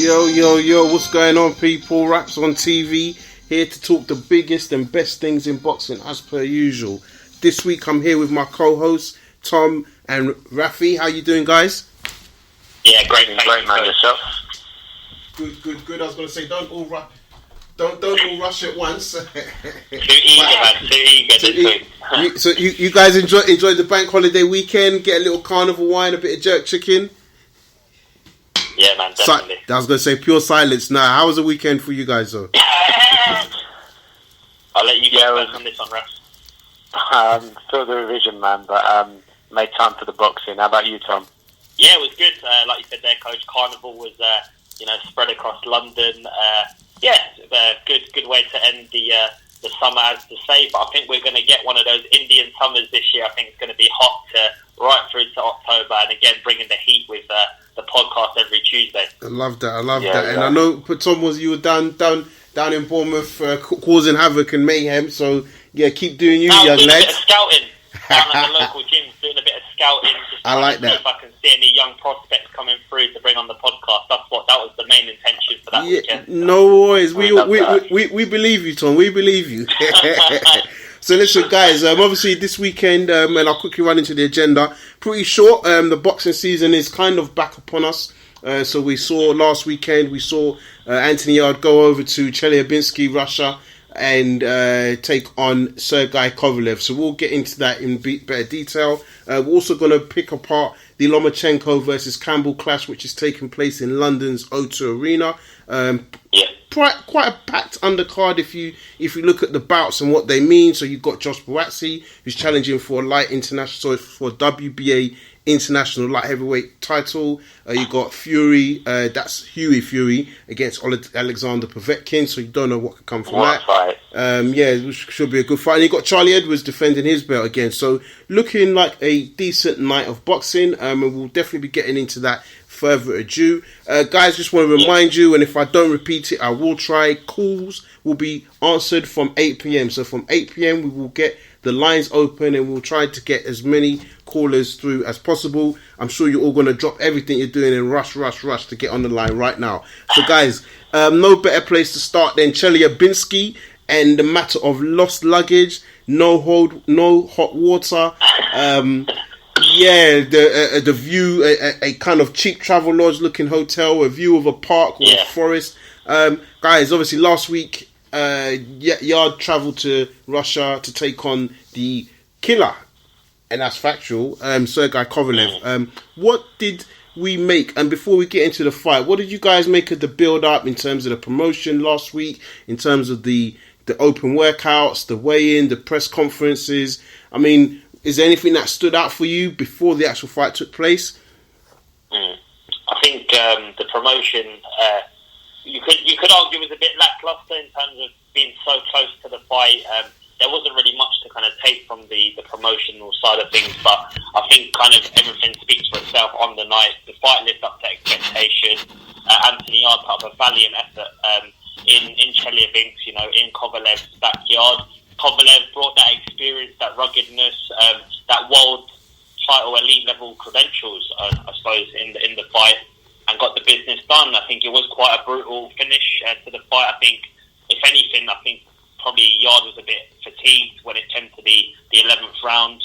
Yo, yo, yo, what's going on, people? Raps on TV, here to talk the biggest and best things in boxing as per usual. This week I'm here with my co-hosts, Tom and Rafi. How you doing, guys? Yeah, great man, yourself? Good. I was going to say, don't all rush at once. Too eager. So you guys enjoy the bank holiday weekend, get a little carnival wine, a bit of jerk chicken? Yeah, man, definitely. I was going to say pure silence now. How was the weekend for you guys, though? I'll let you go on this one, Raf. Still the revision, man, but made time for the boxing. How about you, Tom? Yeah, it was good. Like you said there, Coach, Carnival was, spread across London. Good way to end the summer, as to say. But I think we're going to get one of those Indian summers this year. I think it's going to be hot right through to October, and again bringing the heat with the podcast every Tuesday. I love that. And I know, Tom, you were down in Bournemouth causing havoc and mayhem. So yeah, keep doing you, young lad. lads. A bit of scouting down at the local gyms, doing a bit of scouting. Just I like that. If I can see any young prospects coming through to bring on the podcast, that was the main intention for that weekend. No worries. We believe you, Tom. We believe you. So listen, guys, obviously this weekend, and I'll quickly run into the agenda. Pretty short. The boxing season is kind of back upon us. So we saw last weekend, Anthony Yarde go over to Chelyabinsk, Russia, and take on Sergey Kovalev. So we'll get into that in better detail. We're also going to pick apart the Lomachenko versus Campbell clash, which is taking place in London's O2 Arena. Quite a packed undercard if you look at the bouts and what they mean. So you've got Josh Buatsi, who's challenging for for WBA international light heavyweight title. You got Fury, that's Huey Fury against Alexander Povetkin. So you don't know what could come from that. Fight. It should be a good fight. And you got Charlie Edwards defending his belt again. So looking like a decent night of boxing. And we'll definitely be getting into that further ado. Guys, just want to remind you, and if I don't repeat it, I will try. Calls will be answered from 8 p.m. So from 8 p.m. we will get the lines open and we'll try to get as many callers through as possible. I'm sure you're all going to drop everything you're doing and rush to get on the line right now. So guys, no better place to start than Chelyabinsk and the matter of lost luggage, no hot water. The view, a kind of cheap travel lodge looking hotel, a view of a park or a forest. Guys, obviously last week, Yarde travelled to Russia to take on the killer, and that's factual, Sergey Kovalev. What did we make, and before we get into the fight, what did you guys make of the build-up in terms of the promotion last week, in terms of the open workouts, the weigh-in, the press conferences? I mean, is there anything that stood out for you before the actual fight took place? I think the promotion, you could argue was a bit lackluster in terms of being so close to the fight. There wasn't really much to kind of take from the promotional side of things, but I think kind of everything speaks for itself on the night. The fight lived up to expectation. Anthony Yarde put up a valiant effort in Chelyabinsk, in Kovalev's backyard. Kovalev brought that experience, that ruggedness, that world title elite level credentials, I suppose, in the fight, and got the business done. I think it was quite a brutal finish to the fight. I think, if anything, probably Yarde was a bit fatigued when it came to the 11th round.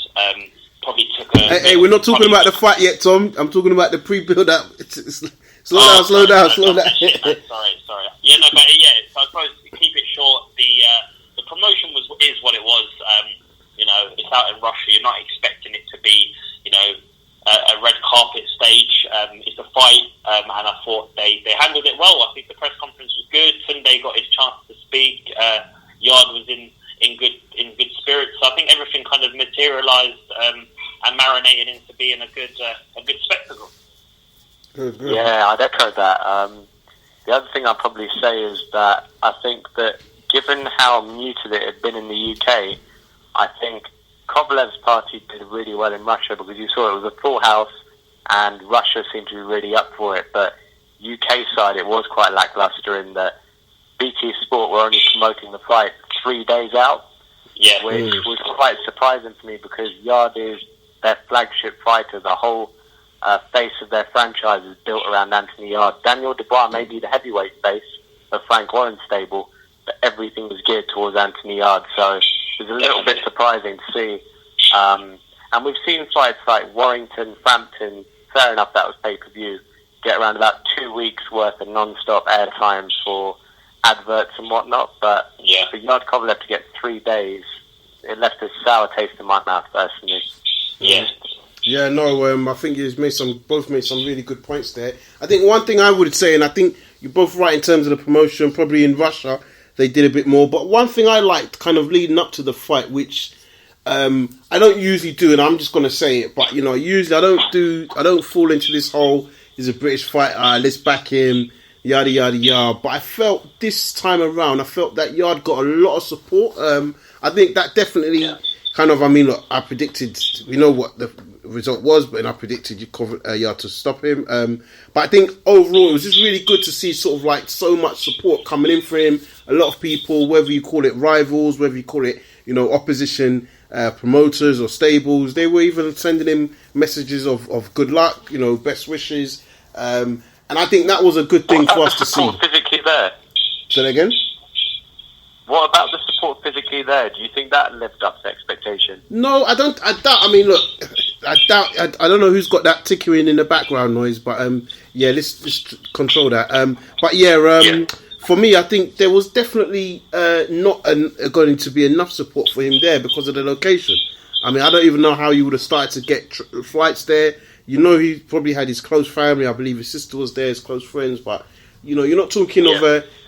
Probably took a... Hey, we're not talking about the fight yet, Tom. I'm talking about the pre-build-up. Slow down. Sorry. Yeah, no, but yeah, so I suppose to keep it short, the promotion is what it was. It's out in Russia. You're not expecting it to be, a red carpet stage. It's a fight, and I thought they handled it well. I think the press conference was good. Sunday got his chance to speak. Yarde was in good spirits. So I think everything kind of materialised and marinated into being a good spectacle. Good. Yeah, I'd echo that. The other thing I'd probably say is that I think that given how muted it had been in the UK, I think Kovalev's party did really well in Russia because you saw it was a full house and Russia seemed to be really up for it. But UK side, it was quite lackluster in that BT Sport were only promoting the fight 3 days out, which was quite surprising to me because Yarde is their flagship fighter. The whole face of their franchise is built around Anthony Yarde. Daniel Dubois may be the heavyweight face of Frank Warren's stable, but everything was geared towards Anthony Yarde. So it was a little bit surprising to see. And we've seen fights like Warrington, Frampton, fair enough, that was pay-per-view, get around about 2 weeks worth of non-stop airtime for adverts and whatnot, but for Yarde Kovalev to get 3 days, it left a sour taste in my mouth personally. Yeah, no, I think you've both made some really good points there. I think one thing I would say, and I think you're both right in terms of the promotion, probably in Russia they did a bit more, but one thing I liked kind of leading up to the fight, which I don't usually do, and I'm just going to say it, but usually I don't fall into this whole, he's a British fighter, let's back him, yada yada yada, but I felt this time around, I felt that Yarde got a lot of support. I think that definitely kind of, look, I predicted, we know what the result was, but I predicted Yarde to stop him. But I think overall it was just really good to see sort of like so much support coming in for him. A lot of people, whether you call it rivals, whether you call it, opposition promoters or stables, they were even sending him messages of good luck, best wishes. And I think that was a good thing for us to see. Physically there? Say that again? What about the support physically there? Do you think that lived up to expectation? No, I don't. I doubt. Look, I doubt. I don't know who's got that tickering in the background noise, but let's control that. For me, I think there was definitely not going to be enough support for him there because of the location. I don't even know how you would have started to get flights there. He probably had his close family. I believe his sister was there, his close friends, but you're not talking of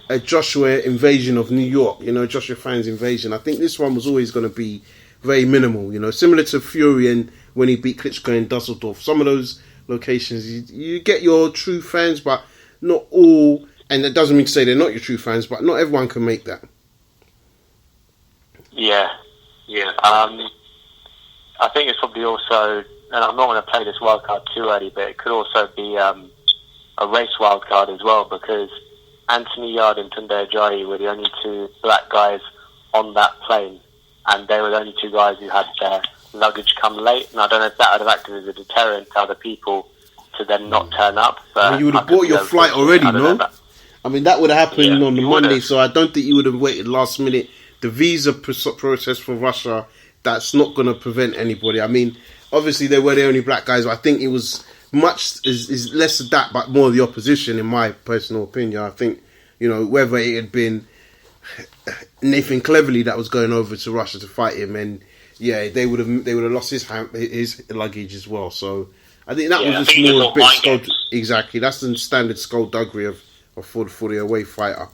a Joshua invasion of New York, Joshua fans invasion. I think this one was always going to be very minimal, similar to Fury and when he beat Klitschko in Dusseldorf. Some of those locations, you get your true fans, but not all, and that doesn't mean to say they're not your true fans, but not everyone can make that. Yeah. I think it's probably also, and I'm not going to play this wildcard too early, but it could also be a race wildcard as well, because Anthony Yarde and Tunde Ajayi were the only 2 black guys on that plane, and they were the only 2 guys who had their luggage come late, and I don't know if that would have acted as a deterrent to other people to then not turn up. But you would have bought your flight already, no? That would have happened on the Monday, so I don't think you would have waited last minute. The visa process for Russia, that's not going to prevent anybody. Obviously they were the only black guys, but I think it was is less of that, but more the opposition, in my personal opinion. I think, whether it had been Nathan Cleverly that was going over to Russia to fight him, and they would have lost his luggage as well. So I think that was just more a bit scold. Exactly, that's the standard skullduggery of for the away fighter.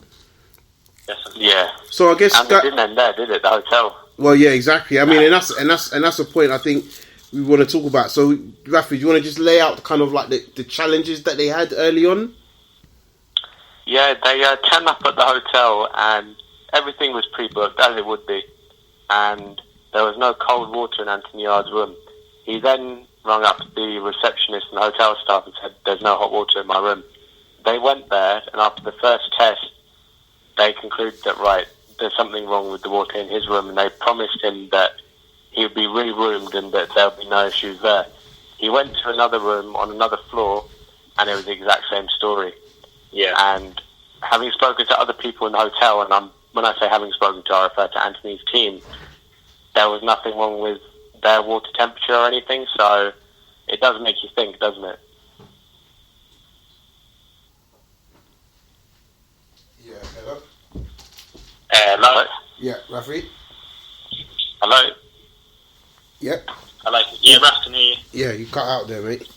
Yeah. So I guess and it didn't end there, did it? The hotel. Well, yeah, exactly. And that's a point I think we want to talk about. So, Rafi, do you want to just lay out kind of like the challenges that they had early on? Yeah, they turned up at the hotel and everything was pre-booked, as it would be. And there was no cold water in Anthony Yarde's room. He then rang up the receptionist and the hotel staff and said, "There's no hot water in my room." They went there, and after the first test, they concluded that, right, there's something wrong with the water in his room, and they promised him that he would be re-roomed and that there would be no issues there. He went to another room on another floor, and it was the exact same story. Yeah. And having spoken to other people in the hotel, and when I say having spoken to, I refer to Anthony's team, there was nothing wrong with their water temperature or anything, so it does make you think, doesn't it? Yeah, hello? Hello? Yeah, Rafi? Hello? Yeah. Hello? Yeah, Raf, can hear you? Yeah, you cut out there, mate.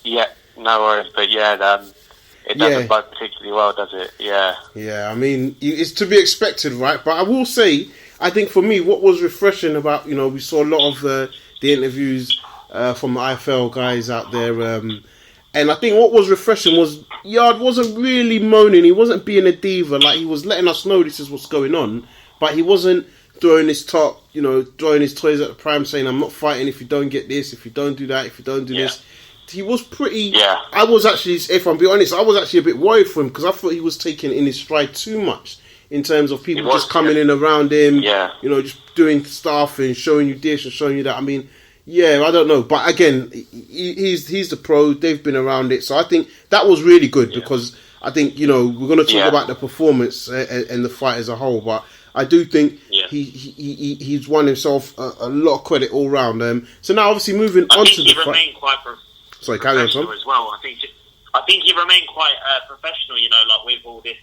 Yeah, no worries, but it doesn't bode particularly well, does it? Yeah. Yeah, it's to be expected, right? But I will say, I think for me, what was refreshing about, we saw a lot of the interviews from the IFL guys out there, and I think what was refreshing was Yarde wasn't really moaning, he wasn't being a diva, like he was letting us know this is what's going on, but he wasn't throwing his top, throwing his toys at the prime, saying, "I'm not fighting if you don't get this, if you don't do that, if you don't do this." He was pretty. Yeah. I was actually, if I'm being honest, I was actually a bit worried for him because I thought he was taking in his stride too much in terms of people just coming in around him. Yeah. Just doing stuff and showing you this and showing you that. Yeah, I don't know, but again, he's the pro. They've been around it, so I think that was really good because I think we're going to talk about the performance and the fight as a whole, but I do think he's won himself a lot of credit all round. So now, obviously, moving on to the fight. Sorry, carry on, Tom. As well, I think he remained quite professional. Like with all this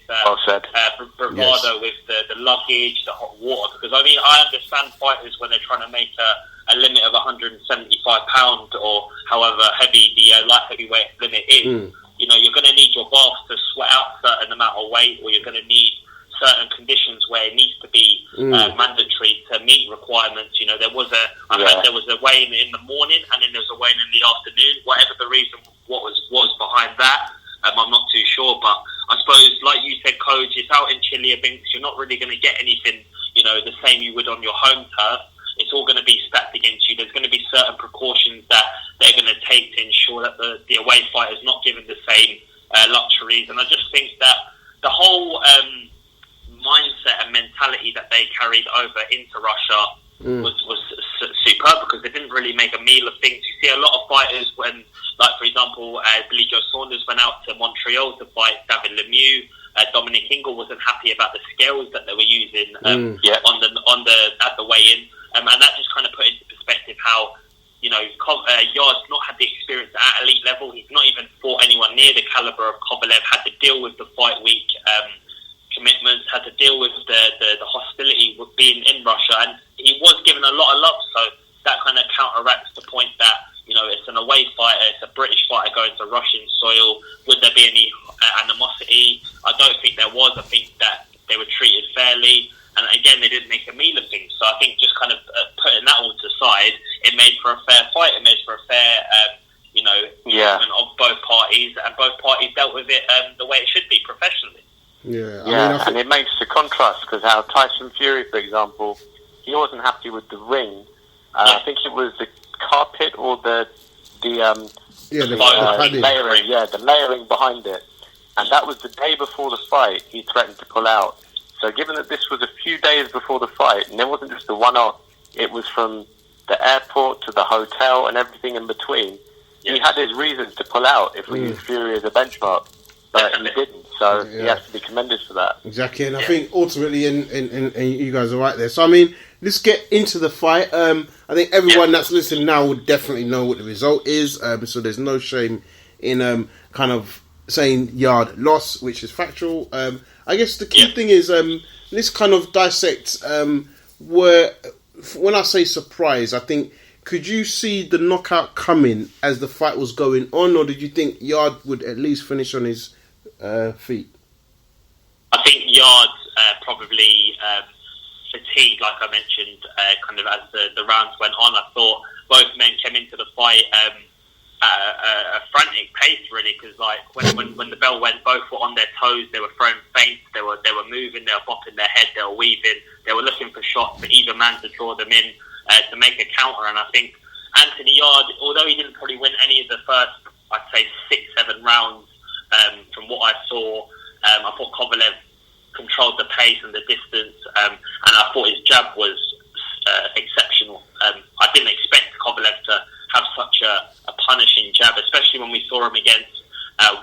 bravado with the luggage, the hot water. Because I understand fighters when they're trying to make a limit of 175 pounds or however heavy the light heavyweight limit is. You're going to need your bath to sweat out a certain amount of weight, or you're going to need certain conditions where it needs to be mandatory to meet requirements. There was I heard there was a weigh-in in the morning, and then there was a weigh-in in the afternoon. Whatever the reason, what was behind that, I'm not too sure. But I suppose, like you said, Coach, it's out in Chelyabinsk. You're not really going to get anything, the same you would on your home turf. It's all going to be stacked against you. There's going to be certain precautions that they're going to take to ensure that the away fighter is not given the same luxuries. And I just think that the whole mindset and mentality that they carried over into Russia was superb, because they didn't really make a meal of things. You see a lot of fighters when, like for example, Billy Joe Saunders went out to Montreal to fight David Lemieux. Dominic Ingle wasn't happy about the scales that they were using at the weigh-in, and that just kind of put into perspective how Yarde's not had the experience at elite level. He's not even fought anyone near the caliber of Kovalev. Had to deal with the fight week commitments, had to deal with the hostility with being in Russia, and he was given a lot of love. So that kind of counteracts the point that it's an away fighter, it's a British fighter going to Russian soil. Would there be any animosity? I don't think there was. I think that they were treated fairly, and again, they didn't make a meal of things. So I think just kind of putting that all to the side, it made for a fair fight. It made for a fair, judgment of both parties, and both parties dealt with it the way it should be, professionally. And it makes the contrast, because how Tyson Fury, for example, he wasn't happy with the ring. I think it was the carpet or the layering. Yeah, the layering behind it, and that was the day before the fight. He threatened to pull out. So, given that this was a few days before the fight, and it wasn't just a one-off, it was from the airport to the hotel and everything in between. Yes. He had his reasons to pull out if we use Fury as a benchmark, but he didn't. So he has to be commended for that. Exactly, and I think ultimately, and you guys are right there. So let's get into the fight. I think everyone that's listening now would definitely know what the result is. So there's no shame in kind of saying Yarde lost, which is factual. I guess the key thing is let's kind of dissect where, when I say surprise, I think, could you see the knockout coming as the fight was going on, or did you think Yarde would at least finish on his feet? I think Yarde probably fatigued, like I mentioned, kind of as the rounds went on. I thought both men came into the fight at a frantic pace, really, because like when the bell went, both were on their toes. They were throwing feints. They were moving. They were bopping their head. They were weaving. They were looking for shots for either man to draw them in to make a counter. And I think Anthony Yarde, although he didn't probably win any of the first, I'd say 6-7 rounds, from what I saw, I thought Kovalev controlled the pace and the distance, and I thought his jab was exceptional. I didn't expect Kovalev to have such a punishing jab, especially when we saw him against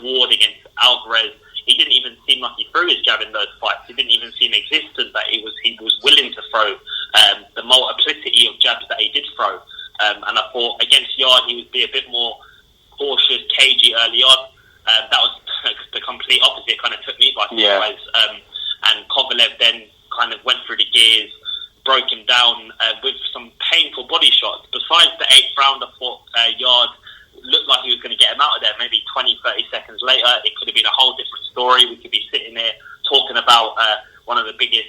Ward, against Alvarez. He didn't even seem like he threw his jab in those fights. He didn't even seem existent that he was willing to throw the multiplicity of jabs that he did throw. And I thought against Yarde he would be a bit more cautious, cagey early on. That was the complete opposite. Kind of took me by surprise. And Kovalev then kind of went through the gears, broke him down with some painful body shots. Besides the 8th round, I thought Yarde looked like he was going to get him out of there. Maybe 20-30 seconds later, it could have been a whole different story. We could be sitting there talking about one of the biggest,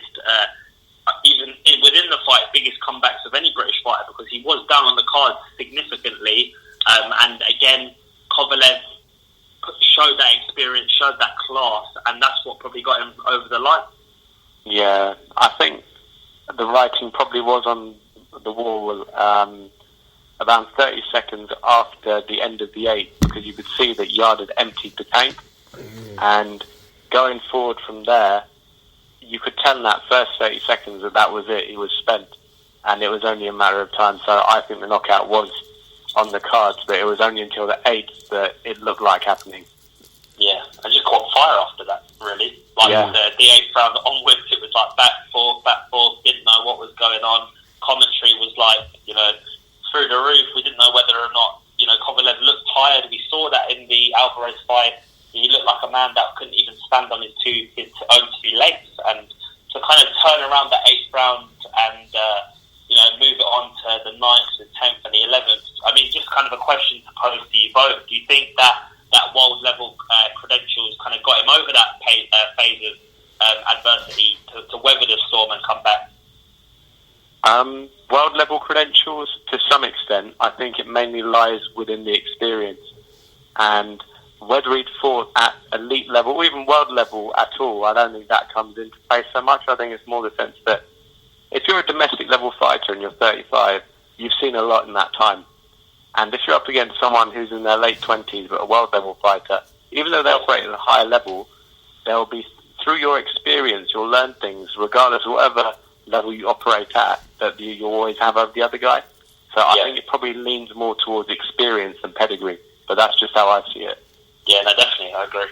even within the fight, biggest comebacks of any British fighter, because he was down on the cards significantly. And again, Kovalev showed that experience, showed that class, and that's what probably got him over the line. Yeah, I think the writing probably was on the wall around 30 seconds after the end of the 8th, because you could see that Yarde had emptied the tank, and going forward from there, you could tell in that first 30 seconds that was it, he was spent. and it was only a matter of time. So I think the knockout was on the cards, but it was only until the 8th that it looked like happening. Yeah, I just caught fire after that, really. Like the 8th round onwards, it was like back, forth, didn't know what was going on. Commentary was like, through the roof. We didn't know whether or not, Kovalev looked tired. We saw that in the Alvarez fight. He looked like a man that couldn't even stand on his own two legs. And to kind of turn around the 8th round and, move it on to the 9th, the 10th and the 11th. I mean, just kind of a question to pose to you both. Do you think that world level credentials kind of got him over that phase of adversity to weather the storm and come back? World level credentials, to some extent, I think it mainly lies within the experience. And whether he'd fought at elite level, or even world level at all, I don't think that comes into play so much. I think it's more the sense that if you're a domestic level fighter and you're 35, you've seen a lot in that time. And if you're up against someone who's in their late 20s but a world level fighter, even though they operate at a higher level, they'll be, through your experience, you'll learn things, regardless of whatever level you operate at, that you always have over the other guy. So I think it probably leans more towards experience than pedigree, but that's just how I see it. Yeah, no, definitely, I agree.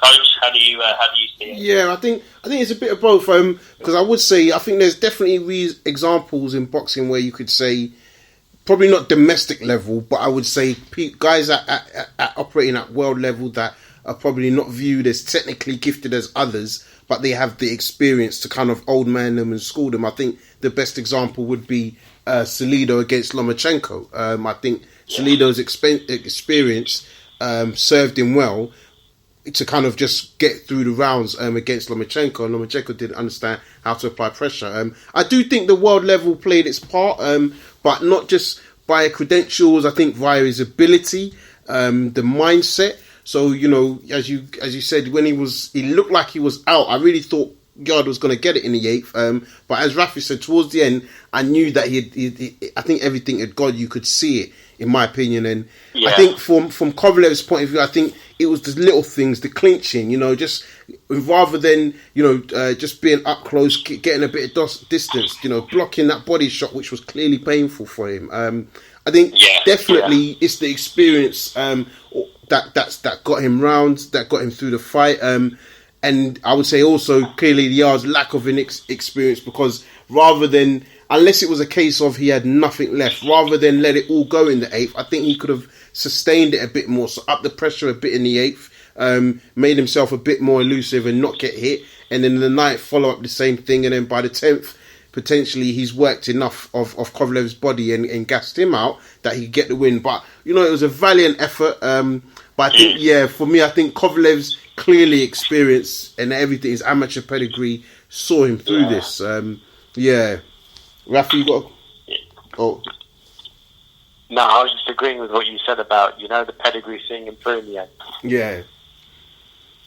Coach, how do you see it? Yeah, I think it's a bit of both. Because I would say I think there's definitely examples in boxing where you could say, probably not domestic level, but I would say guys at operating at world level that are probably not viewed as technically gifted as others, but they have the experience to kind of old man them and school them. I think the best example would be Salido against Lomachenko. I think Salido's experience served him well to kind of just get through the rounds against Lomachenko, and Lomachenko didn't understand how to apply pressure. I do think the world level played its part, but not just by credentials. I think via his ability, the mindset. So as you said, when he looked like he was out. I really thought Yarde was going to get it in the 8th. But as Rafi said, towards the end, I knew that I think everything had gone. You could see it, in my opinion. And I think from Kovalev's point of view, I think it was the little things, the clinching, just rather than, just being up close, getting a bit of distance, blocking that body shot, which was clearly painful for him. I think definitely it's the experience that got him rounds, that got him through the fight. And I would say also clearly Yarde's lack of experience, because rather than, unless it was a case of he had nothing left, rather than let it all go in the 8th, I think he could have sustained it a bit more, so up the pressure a bit in the 8th, made himself a bit more elusive and not get hit, and then in the 9th follow up the same thing, and then by the 10th potentially he's worked enough of Kovalev's body and gassed him out that he could get the win. But it was a valiant effort, but I think for me, I think Kovalev's clearly experience and everything, his amateur pedigree, saw him through this. Rafi, you got No, I was just agreeing with what you said about, the pedigree seeing him through in the end. Yeah.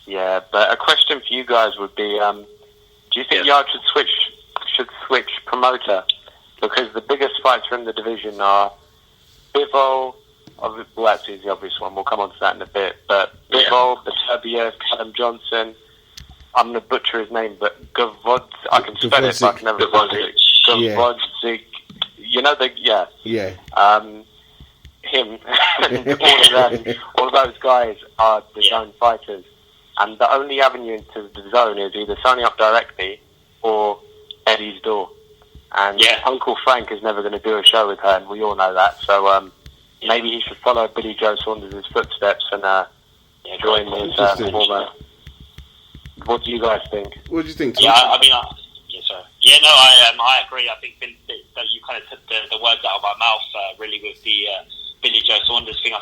Yeah, but a question for you guys would be, do you think Yarde should switch promoter? Because the biggest fighter in the division are Bivol, well, actually is the obvious one, we'll come on to that in a bit, but Bivol, Baturbiev, Callum Johnson, I'm going to butcher his name, but I can spell it, but I can never pronounce it. Gavodzic, him, all of those guys are the zone fighters, and the only avenue into the zone is either signing up directly or Eddie's door. And Uncle Frank is never going to do a show with her, and we all know that. So maybe he should follow Billy Joe Saunders' footsteps and join his former. What do you guys think? What do you think, I Tom? I agree. I think that you kind of took the words out of my mouth, really, with the Billy Joe Saunders thing.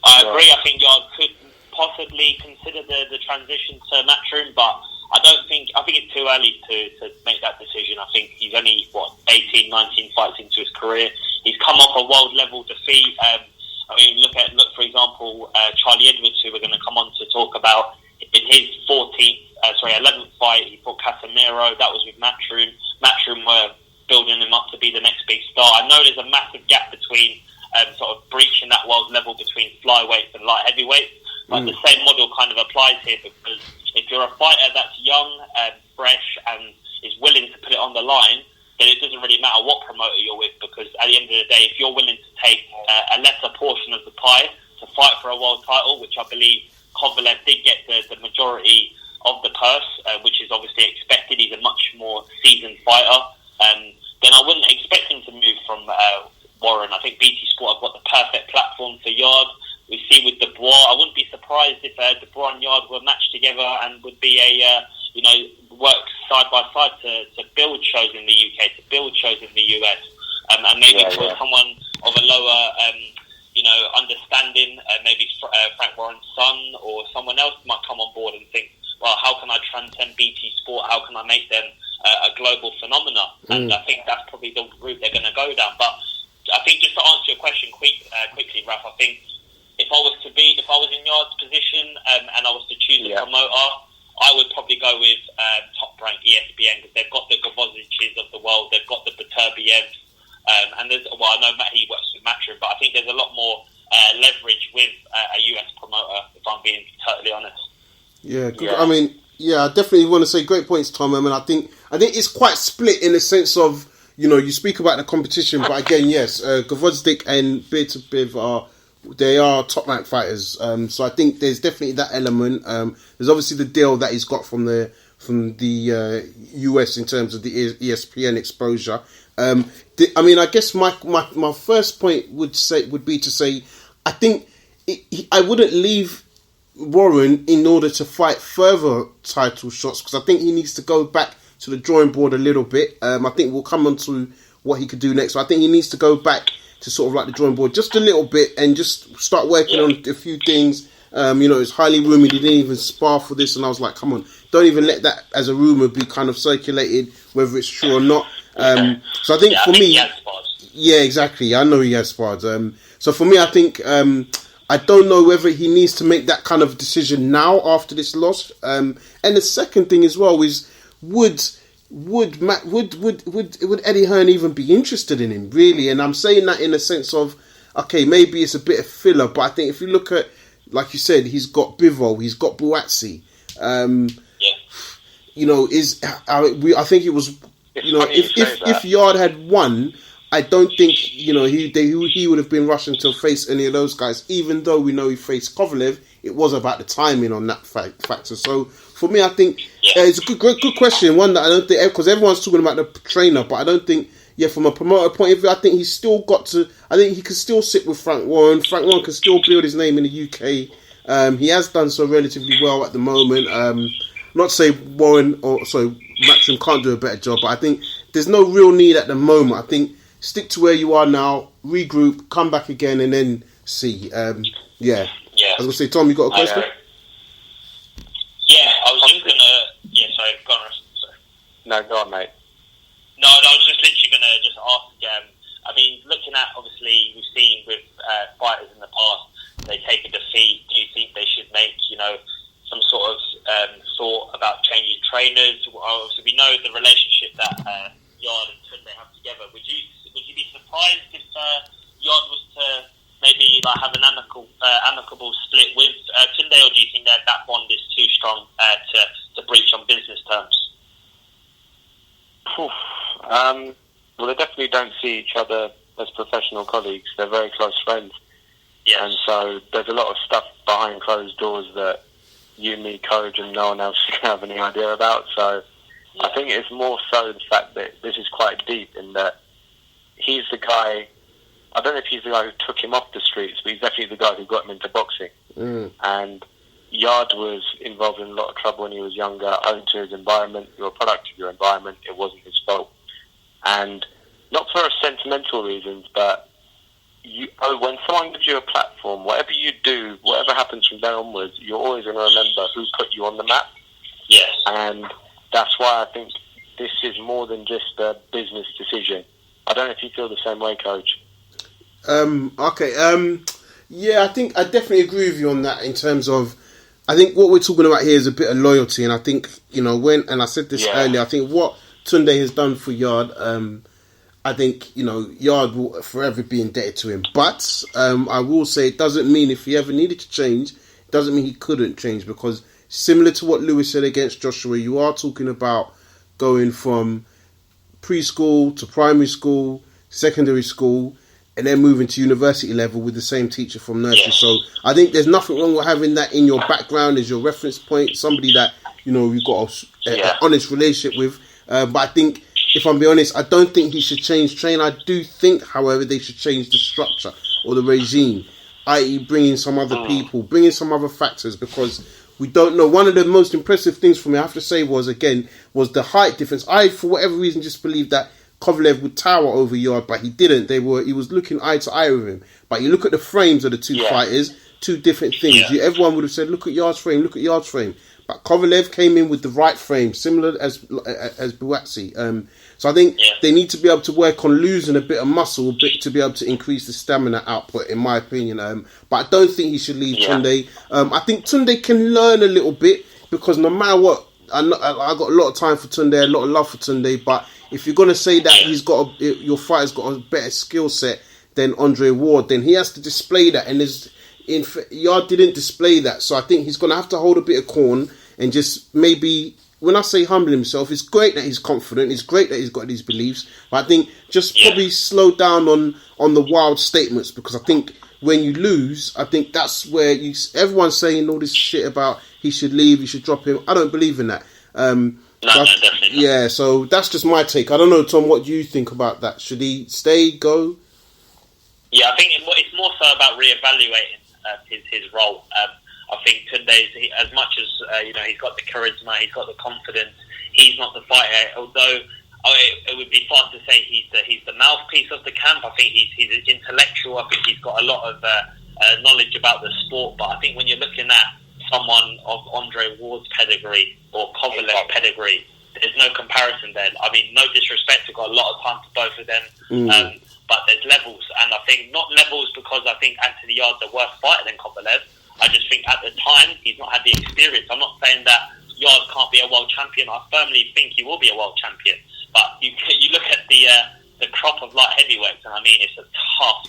I agree. I think Yarde could possibly consider the transition to Matchroom, but I think it's too early to make that decision. I think he's only 18, 19 fights into his career. He's come off a world level defeat. Look for example, Charlie Edwards, who we're going to come on to talk about. In his 11th fight, he fought Casemiro. That was with Matchroom. Matchroom were building him up to be the next big star. I know there's a massive gap between sort of breaching that world level between flyweights and light heavyweights, but the same model kind of applies here, because if you're a fighter that's young and fresh and is willing to put it on the line, then it doesn't really matter what promoter you're with, because at the end of the day, if you're willing to take a lesser portion of the pie to fight for a world title, which I believe Kovalev did get the majority of the purse, which is obviously expected. He's a much more seasoned fighter. Then I wouldn't expect him to move from Warren. I think BT Sport have got the perfect platform for Yarde. We see with Dubois, I wouldn't be surprised if Dubois and Yarde were matched together and would be work side by side to build shows in the UK, to build shows in the US, and maybe for someone of a lower understanding, maybe Frank Warren's son or someone else might come on board and think, well, how can I transcend BT Sport? How can I make them a global phenomenon? And I think that's probably the route they're going to go down. But I think, just to answer your question quickly, Ralph, I think if I was in Yarde's position and I was to choose a promoter, I would probably go with top-ranked ESPN, because they've got the Gavoziches of the world, they've got the Baturbiyevs, and I know he works with Matchroom, but I think there's a lot more leverage with a US promoter, if I'm being totally honest. Yeah, good. I mean, I definitely want to say great points, Tom. I mean, I think it's quite split in the sense of, you speak about the competition, but again, yes, Gvozdik and Baturbiev they are top-ranked fighters. So I think there's definitely that element. There's obviously the deal that he's got from the US in terms of the ESPN exposure. I guess my first point would be to say, I think I wouldn't leave Warren in order to fight further title shots, because I think he needs to go back to the drawing board a little bit. I think we'll come on to what he could do next. So I think he needs to go back to sort of like the drawing board just a little bit and just start working on a few things. It's highly rumoured he didn't even spar for this, and I was like, come on, don't even let that as a rumour be kind of circulated, whether it's true or not. So I think for me, yeah, exactly. I know he has sparred. So for me, I think I don't know whether he needs to make that kind of decision now after this loss. And the second thing as well is, would Eddie Hearn even be interested in him, really? And I'm saying that in a sense of, okay, maybe it's a bit of filler, but I think if you look at, like you said, he's got Bivol, he's got Buatsi. I think it was, if Yarde had won, I don't think he would have been rushing to face any of those guys. Even though we know he faced Kovalev, it was about the timing on that factor. So for me, I think it's a good question. One that I don't think, because everyone's talking about the trainer, but I don't think. Yeah, from a promoter point of view, I think he's still got to. I think he can still sit with Frank Warren. Frank Warren can still build his name in the UK. He has done so relatively well at the moment. Not to say Matchroom can't do a better job, but I think there's no real need at the moment. I think stick to where you are now, regroup, come back again, and then see. I was going to say, Tom, you got a question? I was just going to... Yeah, sorry, go on, Russ. Sorry. No, go on, mate. No, I was just literally going to just ask, looking at, obviously, we've seen with fighters in the past, they take a defeat. Do you think they should make, some sort of thought about changing trainers? Obviously, we know the relationship that Yarde and Tunde have together. Would you be surprised if Yarde was to maybe have an amicable split with Tunde, or do you think that bond is too strong to breach on business terms? Well, they definitely don't see each other as professional colleagues. They're very close friends. Yes. And so there's a lot of stuff behind closed doors that you, me, coach, and no one else can have any idea about. So I think it's more so the fact that this is quite deep in that he's the guy, I don't know if he's the guy who took him off the streets, but he's definitely the guy who got him into boxing. And Yarde was involved in a lot of trouble when he was younger, owing to his environment. You're a product of your environment. It wasn't his fault. And not for sentimental reasons, but when someone gives you a platform, whatever you do, whatever happens from then onwards, you're always going to remember who put you on the map. Yes. And that's why I think this is more than just a business decision. I don't know if you feel the same way, Coach. Okay. Yeah, I think I definitely agree with you on that in terms of, I think what we're talking about here is a bit of loyalty, and I think, and I said this earlier, I think what Tunde has done for Yarde, I think, Yarde will forever be indebted to him. But I will say it doesn't mean if he ever needed to change, it doesn't mean he couldn't change, because similar to what Lewis said against Joshua, you are talking about going from preschool to primary school, secondary school, and then moving to university level with the same teacher from nursery. Yes. So I think there's nothing wrong with having that in your background as your reference point, somebody that, you know, you've got an honest relationship with. But I think, if I'm being honest, I don't think he should change train. I do think, however, they should change the structure or the regime, i.e. bring in some other people, bring in some other factors, because we don't know. One of the most impressive things for me, I have to say, was the height difference. I, for whatever reason, just believed that Kovalev would tower over Yarde, but he didn't. He was looking eye to eye with him. But you look at the frames of the two fighters, two different things. Yeah. Everyone would have said, look at Yarde's frame, look at Yarde's frame. But Kovalev came in with the right frame, similar as Buatsi. So I think they need to be able to work on losing a bit of muscle, to be able to increase the stamina output, in my opinion. But I don't think he should leave Tunde. I think Tunde can learn a little bit, because no matter what, I got a lot of time for Tunde, a lot of love for Tunde. But if you're going to say that your fighter's got a better skill set than Andre Ward, then he has to display that. And Yarde didn't display that. So I think he's going to have to hold a bit of corn and just maybe, when I say humble himself, it's great that he's confident. It's great that he's got these beliefs. But I think just probably slow down on the wild statements, because I think when you lose, I think that's where everyone's saying all this shit about he should leave, he should drop him. I don't believe in that. Definitely not. Yeah, so that's just my take. I don't know, Tom, what do you think about that? Should he stay, go? Yeah, I think it's more so about reevaluating his role. I think Tunde, as much as he's got the charisma, he's got the confidence, he's not the fighter. Although it would be far to say he's the mouthpiece of the camp. I think he's intellectual. I think he's got a lot of knowledge about the sport. But I think when you're looking at someone of Andre Ward's pedigree or Kovalev's pedigree, there's no comparison there. I mean, no disrespect, I've got a lot of time for both of them, but there's levels, and I think not levels because I think Anthony Yarde's a worse fighter than Kovalev. I just think at the time he's not had the experience. I'm not saying that Yarde can't be a world champion. I firmly think he will be a world champion. But you look at the crop of light heavyweights, and I mean, it's a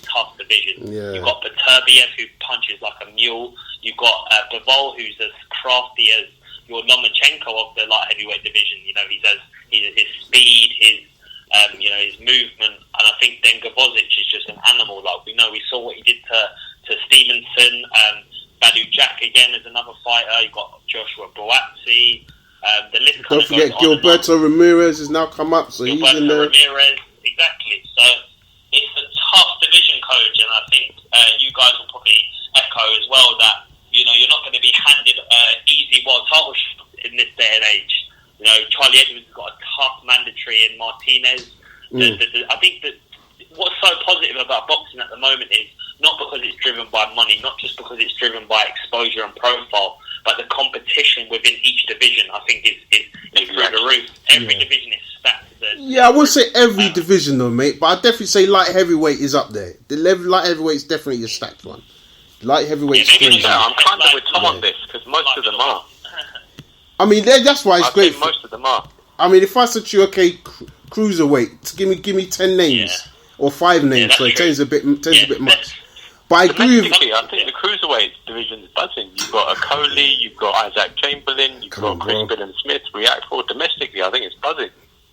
tough division. Yeah. You've got Beterbiev, who punches like a mule. You've got Bivol, who's as crafty as your Lomachenko of the light heavyweight division. You know, he's his speed, his movement, and I think then Gavozic is just an animal. Like we saw what he did to Stevenson. Badu Jack again is another fighter. You've got Joshua Buatsi. The list Don't forget Gilberto Ramirez has now come up, so he's in there. Ramirez, exactly. So it's a tough division, coach, and I think you guys will probably echo as well that you're not going to be handed easy world title in this day and age. You know, Charlie Edwards has got a tough mandatory in Martinez. I think that what's so positive about boxing at the moment is not because it's driven by money, not just because it's driven by exposure and profile, but the competition within each division, I think, is through the roof. Every division is stacked. Yeah, I wouldn't say every division though, mate, but I'd definitely say light heavyweight is up there. The light heavyweight is definitely a stacked one. Light heavyweight is crazy. I'm kind of with Tom on this, because most of them are. I mean, that's why it's great. Most of them are. I mean, if I said to you, okay, cruiserweight, give me 10 names or 5 names, so 10's a bit much. But I agree with I think the cruiserweight division is buzzing. You've got a Coley, you've got Isaac Chamberlain, you've got Chris Billen-Smith. React for domestically, I think it's buzzing.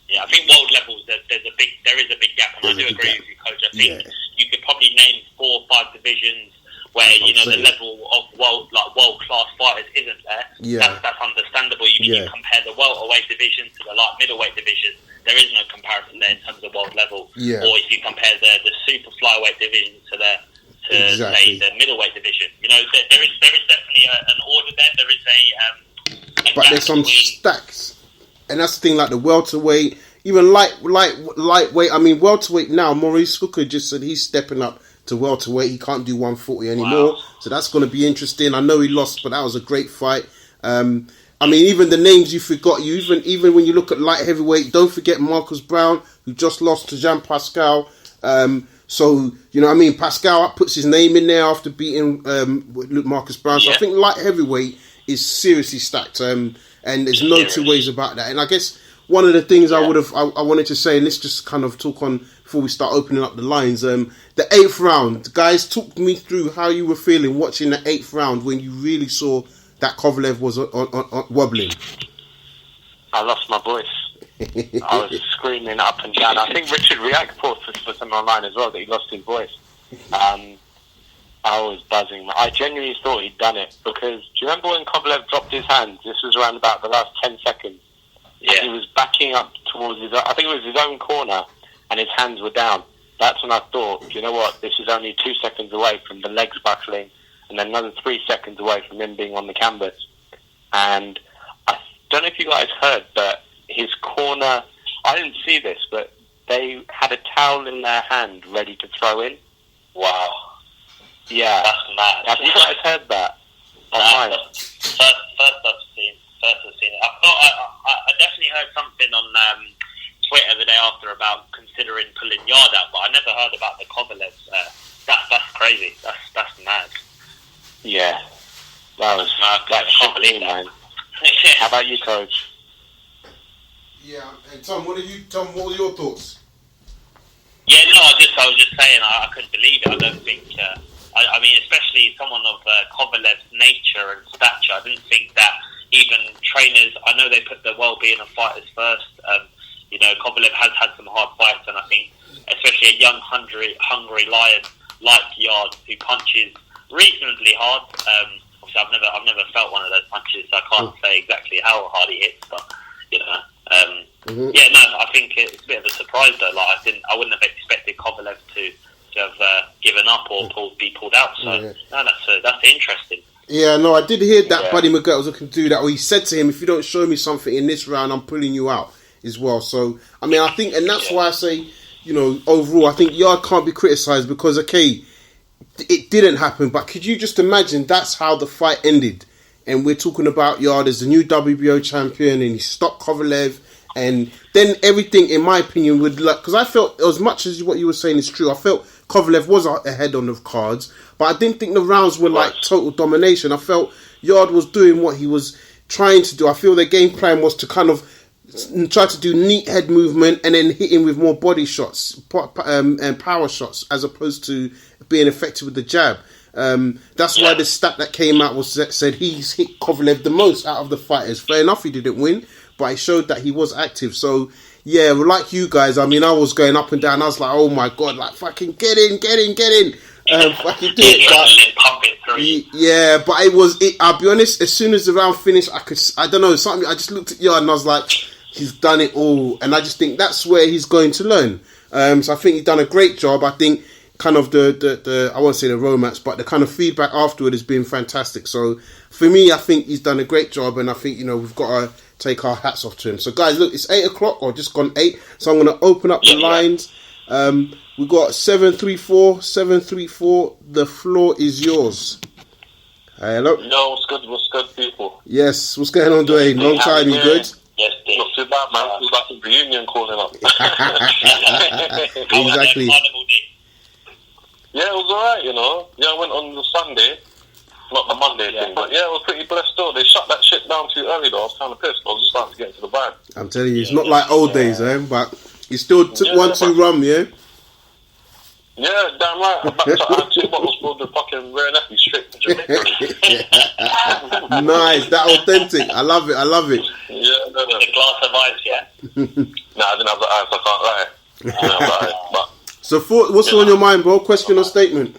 Yeah, I think world levels there is a big gap, and I do agree with you, coach. I think you could probably name 4 or 5 divisions where the level of world class fighters isn't there. Yeah. That's understandable. You compare the welterweight division to the light middleweight division. There is no comparison there in terms of world level. Yeah. Or if you compare the super flyweight division to say the middleweight division, there is definitely an order there. There is but there's some stacks, and that's the thing. Like the welterweight, even lightweight. I mean, welterweight now. Maurice Hooker just said he's stepping up to welterweight. He can't do 140 anymore. Wow. So that's going to be interesting. I know he lost, but that was a great fight. I mean, even the names you forgot. Even when you look at light heavyweight, don't forget Marcus Brown, who just lost to Jean Pascal. So, Pascal puts his name in there after beating Marcus Brown. So I think light heavyweight is seriously stacked. And there's no two ways about that. And I guess one of the things I wanted to say, and let's just kind of talk on before we start opening up the lines. The 8th round, guys, talk me through how you were feeling watching the 8th round when you really saw that Kovalev was on wobbling. I lost my voice. I was screaming up and down. I think Richard Riak posted something online as well that he lost his voice. I was buzzing. I genuinely thought he'd done it because do you remember when Kovalev dropped his hands? This was around about the last 10 seconds. Yeah. And he was backing up towards I think it was his own corner, and his hands were down. That's when I thought, you know what, this is only 2 seconds away from the legs buckling, and then another 3 seconds away from him being on the canvas. And I don't know if you guys heard, but his corner, I didn't see this, but they had a towel in their hand ready to throw in. Wow. Yeah. That's mad. Have you guys heard that? Online? First I've seen it. I definitely heard something on Twitter the day after about considering pulling Yarde out, but I never heard about the Kovalev. That's crazy. That's mad. Yeah. That should be, man. How about you, Coach? Yeah, and Tom, what are your thoughts? Yeah, no, I was just saying, I couldn't believe it. I don't think. I mean, especially someone of Kovalev's nature and stature, I didn't think that even trainers. I know they put the well-being of fighters first. You know, Kovalev has had some hard fights, and I think, especially a young, hungry lion like Yarde, who punches reasonably hard. Obviously, I've never felt one of those punches, so I can't say exactly how hard he hits, but you know. Yeah, no, I think it's a bit of a surprise though. Like I wouldn't have expected Kovalev to have given up or be pulled out. So no, that's interesting. Yeah, no, I did hear that Buddy McGirt was looking to do that. Or he said to him, "If you don't show me something in this round, I'm pulling you out as well." So I mean, I think, and that's why I say, you know, overall, I think Yarde can't be criticised because okay, it didn't happen. But could you just imagine that's how the fight ended? And we're talking about Yarde as the new WBO champion, and he stopped Kovalev, and then everything, in my opinion, would like, because I felt as much as what you were saying is true. I felt Kovalev was ahead on the cards, but I didn't think the rounds were like total domination. I felt Yarde was doing what he was trying to do. I feel their game plan was to kind of try to do neat head movement and then hit him with more body shots and power shots as opposed to being effective with the jab. That's why the stat that came out was said he's hit Kovalev the most out of the fighters. Fair enough, he didn't win, but it showed that he was active. So yeah, like you guys, I mean, I was going up and down. I was like, oh my god, like fucking get in, fucking do it. But, yeah, but it was. I'll be honest. As soon as the round finished, I don't know, something. I just looked at Yarde and I was like, he's done it all, and I just think that's where he's going to learn. So I think he's done a great job. I think kind of the I won't say the romance, but the kind of feedback afterward has been fantastic. So for me, I think he's done a great job, and I think, you know, we've got to take our hats off to him. So guys, look, it's 8 o'clock or just gone 8. So I'm going to open up the lines. We've got 734. The floor is yours. Hello. Yo, what's good, people? Yes, what's going on, Dwayne? Long time, you good? Yes, not too bad, man. It was like a reunion calling up. Exactly. Yeah, it was alright, you know. Yeah, I went on the Sunday, not the Monday thing, but yeah, it was pretty blessed still. They shut that shit down too early though. I was kind of pissed. I was just starting to get into the vibe. I'm telling you, it's not like old days, but you still took 1-2 rum, yeah? Yeah, damn right. I'm back to 2 bottles full of the fucking rare nephew straight from Jamaica. Nice, that authentic. I love it. Yeah, no. The glass of ice, yeah? Nah, I didn't have the ice, I can't lie. But so what's on your mind, bro? Question or statement?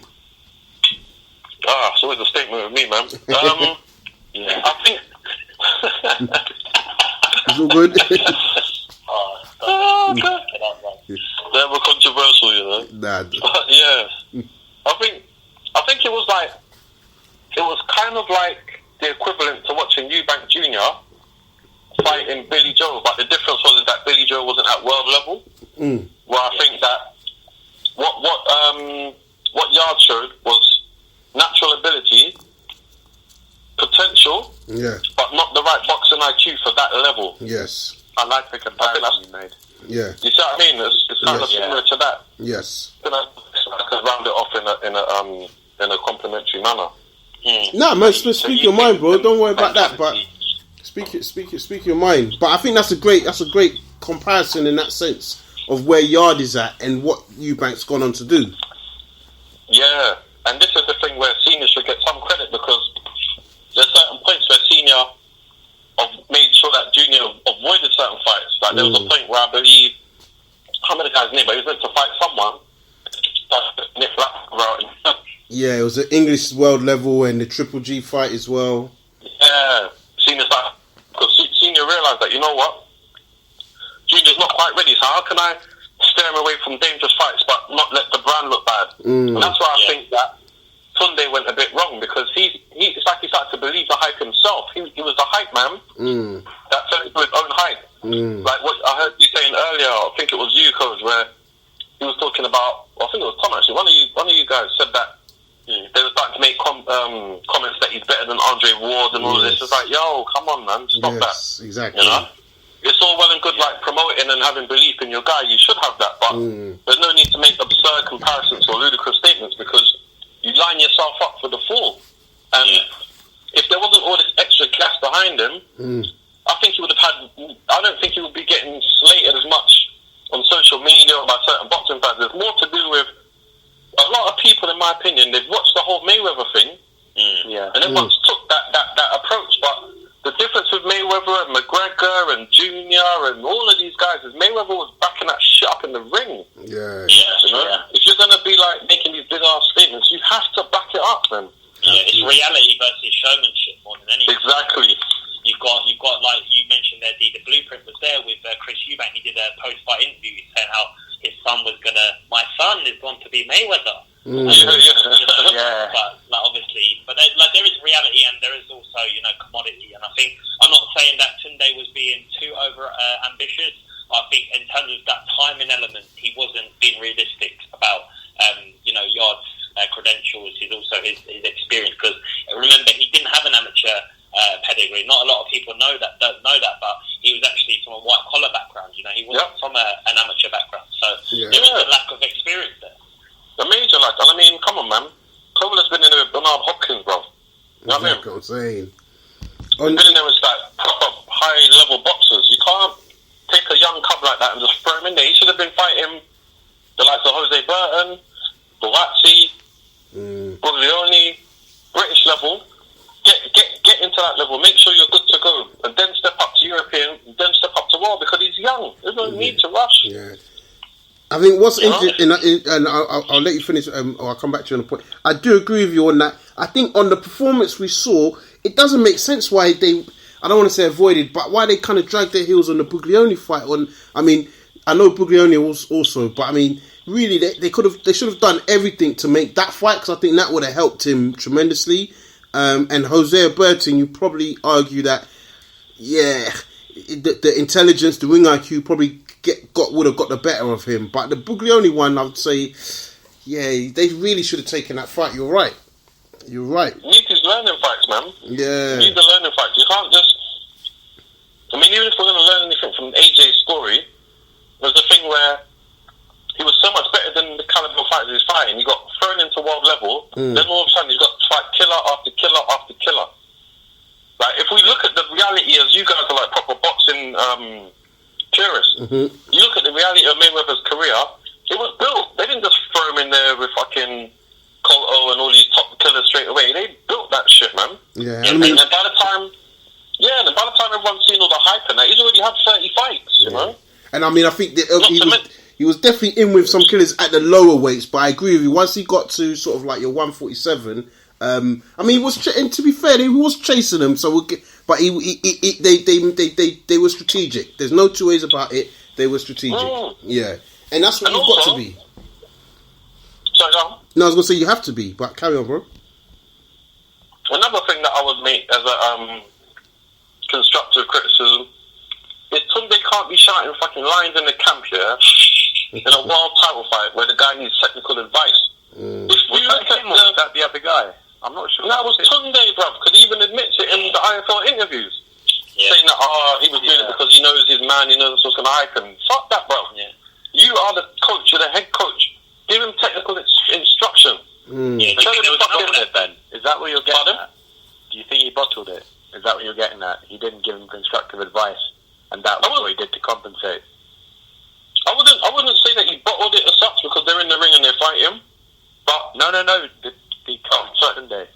It's always a statement with me, man. I think it's all good. They were controversial, you know. Nah. But yeah, I think it was kind of like the equivalent to watching Eubank Jr. fighting Billy Joe, but the difference was that Billy Joe wasn't at world level. Well, I think that what Yarde showed was natural ability, potential, but not the right boxing IQ for that level. Yes. I like the comparison you made. Yeah. You see what I mean? It's kind of similar to that. Yes. I could round it off in a complimentary manner. Nah, man, speak your mind, bro. Don't worry about that. But speak your mind. But I think that's a great comparison in that sense of where Yarde is at and what Eubank's gone on to do. Yeah, and this is the thing where seniors should get some credit because there's certain points where senior have made sure that junior avoided certain fights. Like there was a point where I believe, I can't remember the guy's name, but he was meant to fight someone. Yeah, it was the English world level and the Triple G fight as well. Yeah, Senior's like, because Senior realised that, you know what, Junior's not quite ready, so how can I steer him away from dangerous fights but not let the brand look bad? And that's why I think that Tunde went a bit wrong, because it's like he started to believe the hype himself. He was the hype man that fell into his own hype. Like what I heard you saying earlier, I think it was you, Coach, where he was talking about, I think it was Tom actually, one of you guys said that they were starting to make comments that he's better than Andre Ward and all of this. It's like, yo, come on, man, stop that. Exactly. You know? It's all well and good, like promoting and having belief in your guy. You should have that, but there's no need to make absurd comparisons or ludicrous statements, because you line yourself up for the fall. And if there wasn't all this extra gas behind him, I think he would have had. I don't think he would be getting slated as much on social media or by certain boxing fans. There's more to do with a lot of people, in my opinion. They've watched the whole Mayweather thing, and everyone's took that approach. But the difference with Mayweather and McGregor and Junior and all of these guys is Mayweather was backing that shit up in the ring. You know? If you're going to be like making these big ass statements, you have to back it up, man. It's reality versus showmanship more than anything. Exactly. You've got like you mentioned there, the blueprint was there with Chris Eubank. He did a post-fight interview saying how his son was my son is going to be Mayweather. But like obviously, but there is reality and there is also commodity. And I think I'm not saying that Tunde was being too over ambitious. I think in terms of that timing element, he wasn't being realistic about Yarde's credentials. He's also his experience, because remember he didn't have an amateur pedigree. Not a lot of people don't know that, but he was actually from a white collar background. He wasn't from an amateur background, so there is a lack of experience there. A major lack, and I mean, come on, man. Kovalev's been in there with Bernard Hopkins, bro. You know what I mean? I'm saying. He's been in there with like proper high level boxers. You can't take a young cub like that and just throw him in there. He should have been fighting the likes of Jose Burton, Bovatsi, Buglioni, British level. Get into that level. Make sure you're good to go, and then step up to European, and then step up to world, because he's young. There's no need to rush. I think what's interesting, and I'll let you finish, or I'll come back to you on the point. I do agree with you on that. I think on the performance we saw, it doesn't make sense why they, I don't want to say avoided, but why they kind of dragged their heels on the Buglioni fight. I mean, I know Buglioni was also, but I mean, really, they should have done everything to make that fight, because I think that would have helped him tremendously. And Jose Burton, you probably argue that, the intelligence, the ring IQ probably would have got the better of him. But the Buglioni one, I would say, they really should have taken that fight. You're right. You need these learning fights, man. You need the learning fights. You can't just... I mean, even if we're going to learn anything from AJ's story, there's a thing where he was so much better than the caliber of fighters he's fighting. He got thrown into world level, then all of a sudden he's got to fight killer after killer after killer. Like, if we look at the reality, as you guys are like proper boxing purists, you look at the reality of Mayweather's career, it was built. They didn't just throw him in there with fucking Cotto and all these top killers straight away. They built that shit, man. And then by the time everyone's seen all the hype and that, he's already had 30 fights, you know? And I mean, I think he was definitely in with some killers at the lower weights, but I agree with you. Once he got to sort of like your 147, I mean, he was, and to be fair, he was chasing them. So, but they were strategic. There's no two ways about it. They were strategic. And that's what you've got to be. Sorry, no, I was going to say you have to be, but carry on, bro. Another thing that I would make as a constructive criticism is Tunde can't be shouting fucking lines in the camp here in a world title fight where the guy needs technical advice. If you look at the other guy, I'm not sure. That was Tunde, bruv, because he even admits it in the IFL interviews. Saying that, he was doing it because he knows his man, he knows what's going to hype him. Fuck that, bro. You are the coach, you're the head coach. Give him technical instruction. Ben. Is that what you're getting at? Do you think he bottled it? Is that what you're getting at? He didn't give him constructive advice, and that was what he did to compensate. I wouldn't say that he bottled it as such, because they're in the ring and they're fighting. But no. Tunde.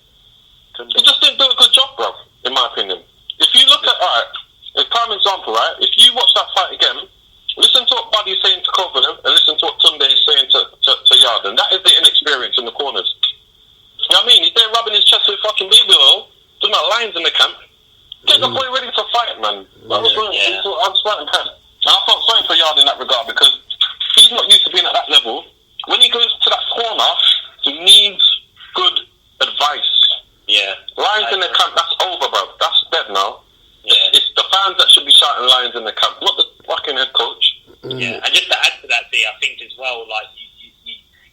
He just didn't do a good job, bro. In my opinion. If you look at a prime example, right? If you watch that fight again, lions in the camp. Get the boy ready to fight, man. I'm quite impressed. And I felt sorry for Yarde in that regard because he's not used to being at that level. When he goes to that corner, he needs good advice. Yeah. Lions in the camp, that's over, bro. That's dead now. Yeah. It's the fans that should be shouting lions in the camp, not the fucking head coach. Yeah, and just to add to that, D, I think as well, like,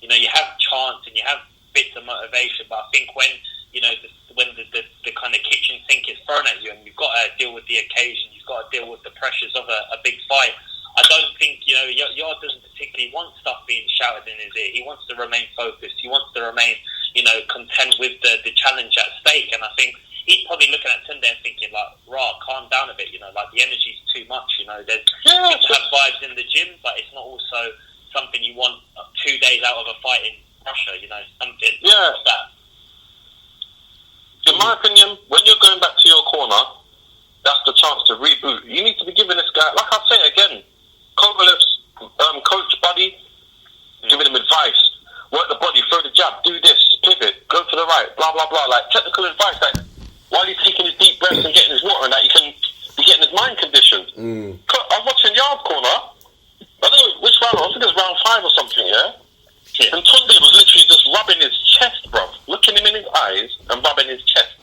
you know, you have chants and you have bits of motivation, but I think when, you know, when the kind of kitchen sink is thrown at you and you've got to deal with the occasion, you've got to deal with the pressures of a big fight, I don't think, you know, Yarde doesn't particularly want stuff being shouted in his ear. He wants to remain focused. He wants to remain, you know, content with the challenge at stake. And I think he's probably looking at Tunde and thinking, like, calm down a bit, you know, like, the energy's too much, you know. There's people have vibes in the gym, but it's not also something you want 2 days out of a fight in Russia, you know, something like that. In my opinion, when you're going back to your corner, that's the chance to reboot. You need to be giving this guy, like I say again, Kovalev's coach buddy, giving him advice. Work the body, throw the jab, do this, pivot, go to the right, blah, blah, blah. Like, technical advice, like, while he's taking his deep breaths and getting his water and that, he can be getting his mind conditioned. I'm watching Yarde corner. I don't know which round, I think it was round 5 or something, yeah? And Tunde was literally just rubbing his chest, bro. Looking him in his eyes and rubbing his chest.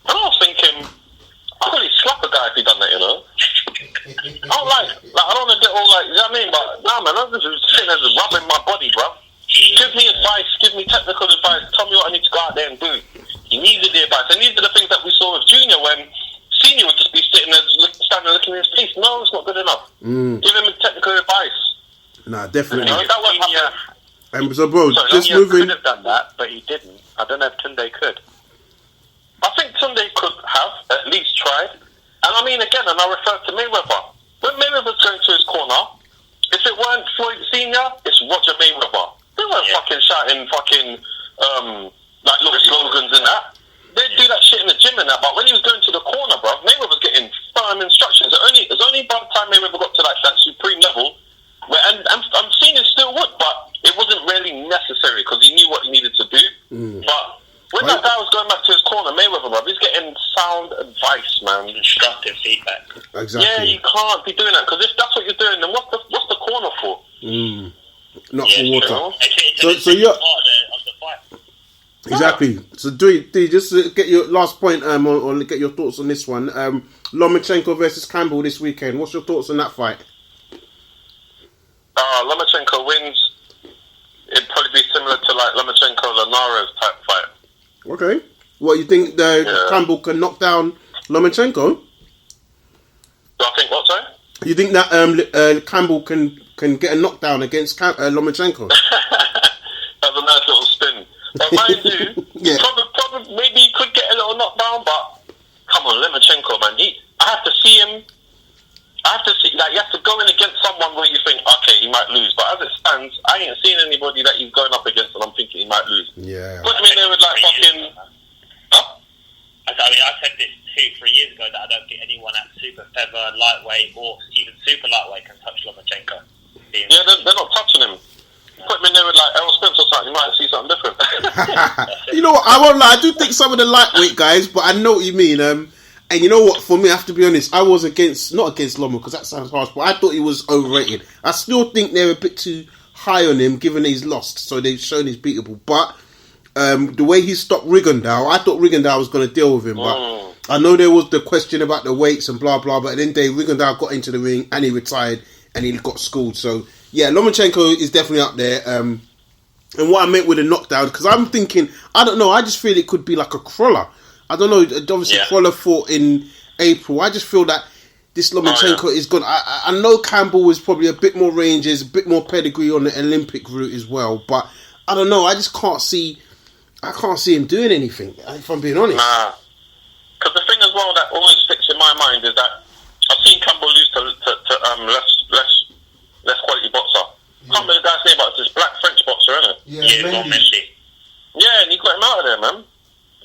And I was thinking, I'd really slap a guy if he done that, you know? I don't like, I don't want to get all like, you know what I mean? But, nah, man, I'm just sitting there just rubbing my body, bro. Give me advice, give me technical advice, tell me what I need to go out there and do. He needed the advice. And these are the things that we saw with Junior when Senior would just be sitting there, standing looking in his face. No, it's not good enough. Give him technical advice. Nah, definitely. You know, that won't happen. So, bro, so just Junior moving. could have done that, but he didn't. I don't know if Tunde could. I think Tunde could have at least tried. And I mean, again, and I refer to Mayweather. When Mayweather's going to his corner, if it weren't Floyd Senior, it's Roger Mayweather. They weren't fucking shouting like little slogans and that. They do that shit in the gym and that. But when he was going to the corner, bro, Mayweather was getting firm instructions. It was only by the time Mayweather got to like that supreme level, and I'm seeing it still would, but it wasn't really necessary because he knew what he needed to do. But when that guy was going back to his corner, Mayweather, bro, he's getting sound advice, man. Constructive feedback. Exactly. Yeah, you can't be doing that because if that's what you're doing, then what's the corner for? Not for water. It's So you're part of the fight. exactly. So do just to get your last point, or get your thoughts on this one. Lomachenko versus Campbell this weekend. What's your thoughts on that fight? Lomachenko wins. It'd probably be similar to like Lomachenko-Linares type fight. Okay. What you think? Campbell can knock down Lomachenko? Do I think what, sorry? You think that Campbell can get a knockdown against Lomachenko? That's a nice little spin. But mind you, probably maybe he could get a little knockdown, but come on, Lomachenko, man. I have to see him. Like, you have to go in against someone where you think, okay, he might lose. But as it stands, I ain't seen anybody that he's going up against and I'm thinking he might lose. Yeah. Put him in there with like fucking... Huh? I said this 2-3 years ago that I don't think anyone at super feather, lightweight, or even super lightweight can touch Lomachenko. Yeah, they're not touching him. Put him in there with like Errol Spence or something, you might see something different. You know what? I won't lie. I do think some of the lightweight guys, but I know what you mean. And you know what? For me, I have to be honest. I was not against Loma because that sounds harsh, but I thought he was overrated. I still think they're a bit too high on him, given he's lost. So they've shown he's beatable. But the way he stopped Rigondeaux, I thought Rigondeaux was going to deal with him. But I know there was the question about the weights and blah blah. But at the end of the day, Rigondeaux got into the ring and he retired and he got schooled. So yeah, Lomachenko is definitely up there. And what I meant with a knockdown, because I'm thinking, I don't know. I just feel it could be like a crawler. I don't know. Obviously, Crawler fought in April. I just feel that this Lomachenko is good. I know Campbell is probably a bit more ranges, a bit more pedigree on the Olympic route as well. But I don't know. I just can't see. I can't see him doing anything. If I'm being honest. Nah. Because the thing as well that always sticks in my mind is that I've seen Campbell lose to less quality boxer. I can't remember the guy's name, but it's this black French boxer, isn't it? Yeah, Mendy. Yeah, and he got him out of there, man.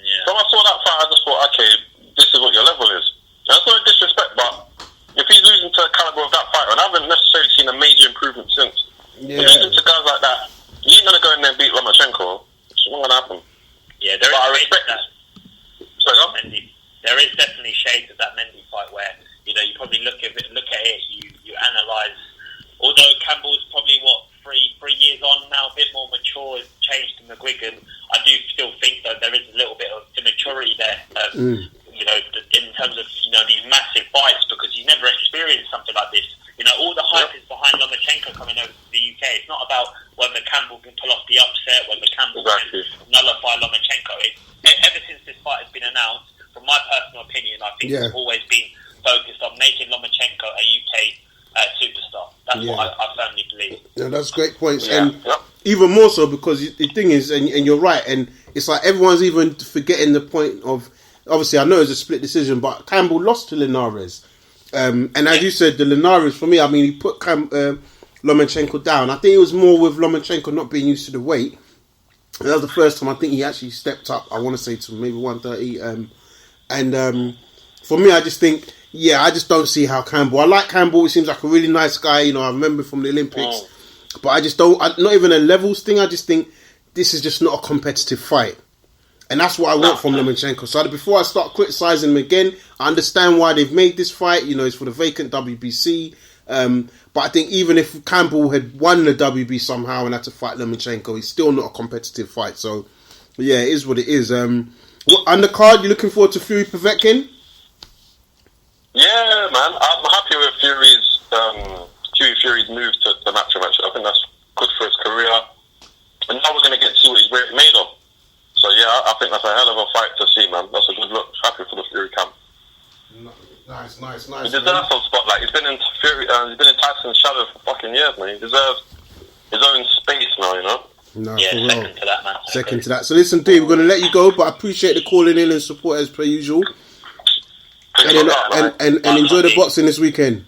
Yeah. So I saw that fight, I just thought, okay, this is what your level is. That's no disrespect, but if he's losing to the caliber of that fighter, and I haven't necessarily seen a major improvement since. Yeah. If losing to guys like that, you ain't going to go in there and beat Lomachenko. It's not going to happen. Yeah, there is I respect that. Sorry, no? Mendy. you know, in terms of, you know, these massive fights, because he's never experienced something like this. You know, all the hype is behind Lomachenko coming over to the UK. It's not about whether Campbell can pull off the upset, whether Campbell can nullify Lomachenko. Ever since this fight has been announced, from my personal opinion, I think it's always been focused on making Lomachenko a UK superstar. That's what I firmly believe. Yeah, that's great points. And even more so because the thing is, and you're right, and it's like everyone's even forgetting the point of, obviously I know it's a split decision, but Campbell lost to Linares. And as you said, the Linares, for me, I mean, he put Lomachenko down. I think it was more with Lomachenko not being used to the weight. And that was the first time I think he actually stepped up, I want to say, to maybe 130. And for me, I just think, I just don't see how Campbell... I like Campbell. He seems like a really nice guy. You know, I remember from the Olympics. But I just don't... not even a levels thing. I just think this is just not a competitive fight. And that's what I want from Lomachenko. So before I start criticising him again, I understand why they've made this fight. You know, it's for the vacant WBC. But I think even if Campbell had won the WB somehow and had to fight Lomachenko, it's still not a competitive fight. So, yeah, it is what it is. Undercard, you looking forward to Fury Povetkin? Yeah, man. I'm happy with Fury's move to the matchup, actually. I think that's good for his career. And now we're going to get to see what he's really made of. So, yeah, I think that's a hell of a fight to see, man. That's a good look. Happy for the Fury camp. Nice. He deserves some spotlight. He's been in Tyson's shadow for fucking years, man. He deserves his own space now, you know? No, second to that, man. Second to that. So listen, Dave, we're going to let you go, but I appreciate the calling in and support as per usual. And enjoy the boxing this weekend.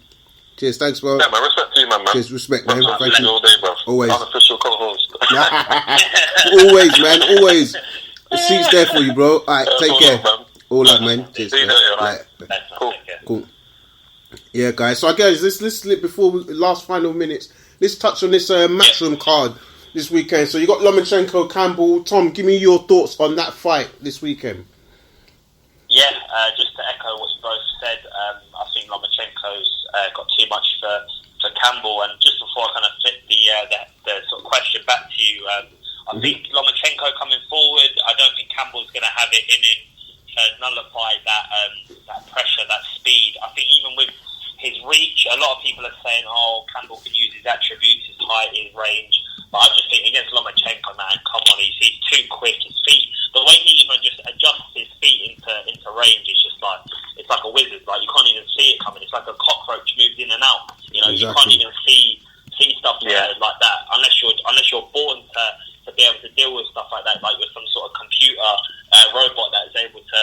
Cheers, thanks, bro. Yeah, man, respect to you, man. Cheers, respect, man. Thank you. All day, bro. Always. Unofficial co-host. Always, man, always. The seat's there for you, bro. Alright, take care. All love, man. Cheers. See you later, Cool. Yeah, guys. So I guess let's before last final minutes. Let's touch on this matchroom card this weekend. So you got Lomachenko, Campbell. Tom, give me your thoughts on that fight this weekend. Yeah, just to echo what you both said, I think Lomachenko's got too much for Campbell. And just before I kind of flip the sort of question back to you, I think Lomachenko coming forward, I don't think Campbell's going to have it in him to nullify that pressure, that speed. I think even with his reach, a lot of people are saying, Campbell can use his attributes, his height, his range. But I just think against Lomachenko, man, come on, he's too quick. His feet, the way he even just adjusts his feet into range is just like, it's like a wizard. Like, you can't even see it coming. It's like a cockroach moves in and out. You know, You can't even see stuff like that unless you're born to be able to deal with stuff like that, like with some sort of computer robot that is able to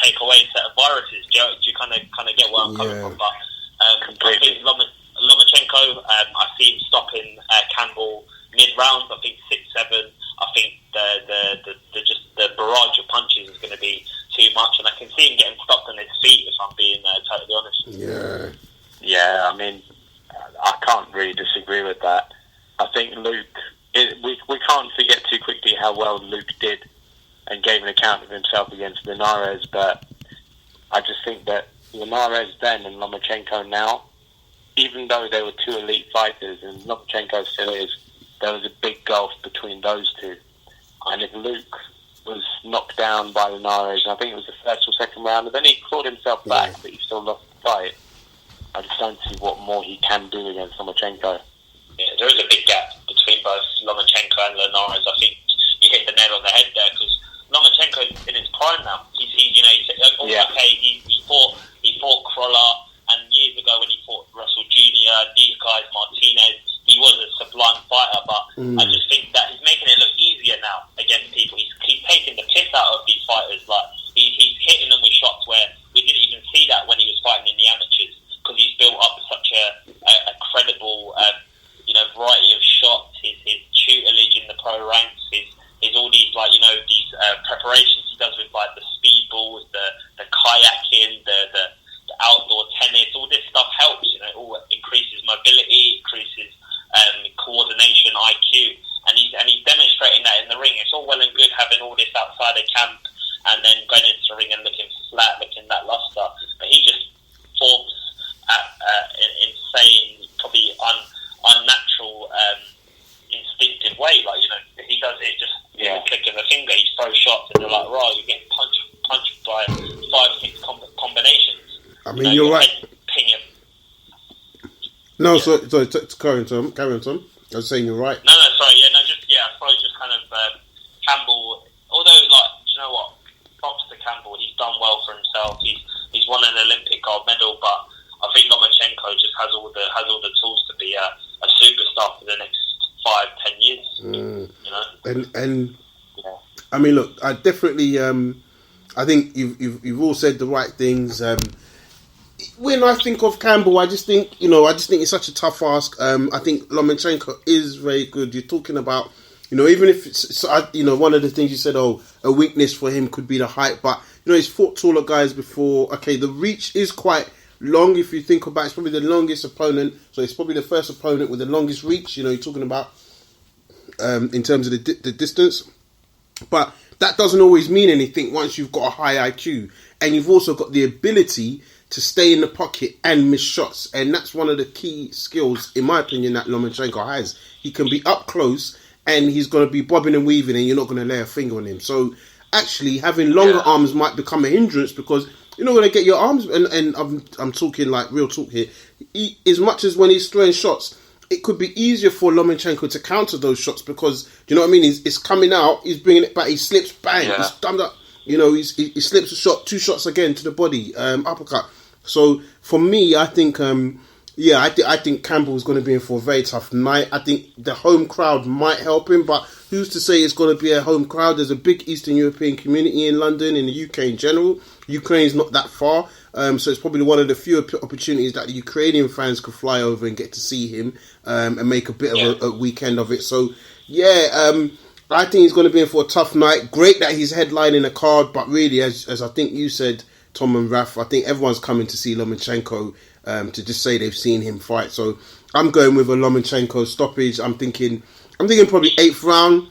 take away a set of viruses. Do you kind of get where I'm coming from? But I think Lomachenko, I see him stopping Campbell mid-round. I think 6-7. I think the barrage of punches is going to be too much, and I can see him getting stopped on his feet, if I'm being totally honest. Yeah, I mean, I can't really disagree with that. I think Luke, we can't forget too quickly how well Luke did and gave an account of himself against Linares, but I just think that Linares then and Lomachenko now, even though they were two elite fighters, and Lomachenko still is, there was a big gulf between those two. And if Luke was knocked down by Linares, I think it was the first or second round, and then he clawed himself back, but he still lost the fight. I just don't see what more he can do against Lomachenko. Yeah, there is a big gap between both Lomachenko and Linares. I think you hit the nail on the head there, because Lomachenko's in his prime now. He fought Kroller, and years ago when he fought Russell Jr., these guys, Martinez, he was a sublime fighter, but I just think that he's making it look easier now against people. He's taking the piss out of these fighters. Like, he's hitting them with shots where we didn't even see that when he was fighting in the amateurs, because he's built up such a credible variety of shots. His tutelage in the pro ranks, his all these these preparations he does with like the speed balls, the kayaking, the outdoor tennis. All this stuff helps. It all increases mobility, increases coordination, IQ, and he's demonstrating that in the ring. It's all well and good having all this outside of camp and then going into the ring and looking flat, looking lackluster. But he just forms insane, probably unnatural, instinctive way. He does it just click of a finger. He throws shots and they're like, you're getting punched by I mean, you're right. Opinion. No, so carry on, Tom. I was saying you're right. No, sorry. Yeah, I suppose just kind of Campbell. Although, do you know what? Props to Campbell. He's done well for himself. He's won an Olympic gold medal, but I think Lomachenko just has all the tools to be a superstar for the next 5-10 years. You know, and I mean, look, I definitely. I think you've all said the right things. When I think of Campbell, I just think it's such a tough ask. I think Lomachenko is very good. You're talking about, even if it's, one of the things you said, a weakness for him could be the height, but he's fought taller guys before. Okay, the reach is quite long if you think about it. It's probably the longest opponent, so it's probably the first opponent with the longest reach. You're talking about in terms of the distance, but that doesn't always mean anything once you've got a high IQ and you've also got the ability to stay in the pocket and miss shots. And that's one of the key skills, in my opinion, that Lomachenko has. He can be up close and he's going to be bobbing and weaving and you're not going to lay a finger on him. So actually having longer arms might become a hindrance because you're not going to get your arms, and I'm talking like real talk here, as much as when he's throwing shots, it could be easier for Lomachenko to counter those shots because, do you know what I mean? It's coming out, he's bringing it back, he slips, bang, he's thumbed up, he slips a shot, 2 shots again to the body, uppercut. So for me, I think, I think Campbell's going to be in for a very tough night. I think the home crowd might help him, but who's to say it's going to be a home crowd? There's a big Eastern European community in London, in the UK in general. Ukraine's not that far. So it's probably one of the few opportunities that the Ukrainian fans could fly over and get to see him and make a bit of a weekend of it. So, I think he's going to be in for a tough night. Great that he's headlining a card, but really, as I think you said, Tom and Raf, I think everyone's coming to see Lomachenko to just say they've seen him fight. So I'm going with a Lomachenko stoppage. I'm thinking probably 8th round,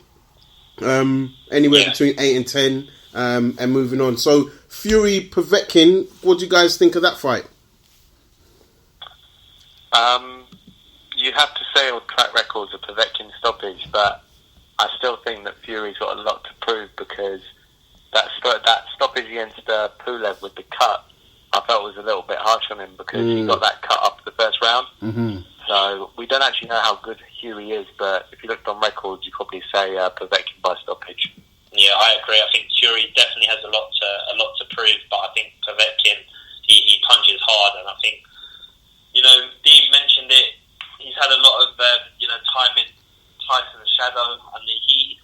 anywhere between 8 and 10, and moving on. So Fury Povetkin, what do you guys think of that fight? You have to say on track records of Povetkin stoppage, but I still think that Fury's got a lot to prove because that stoppage against Pulev with the cut, I felt was a little bit harsh on him because he got that cut after the first round. Mm-hmm. So we don't actually know how good Fury is, but if you looked on records, you probably say Povetkin by stoppage. Yeah, I agree. I think Fury definitely has a lot to prove, but I think Povetkin he punches hard, and I think Dean mentioned it. He's had a lot of time in Tyson's shadow, and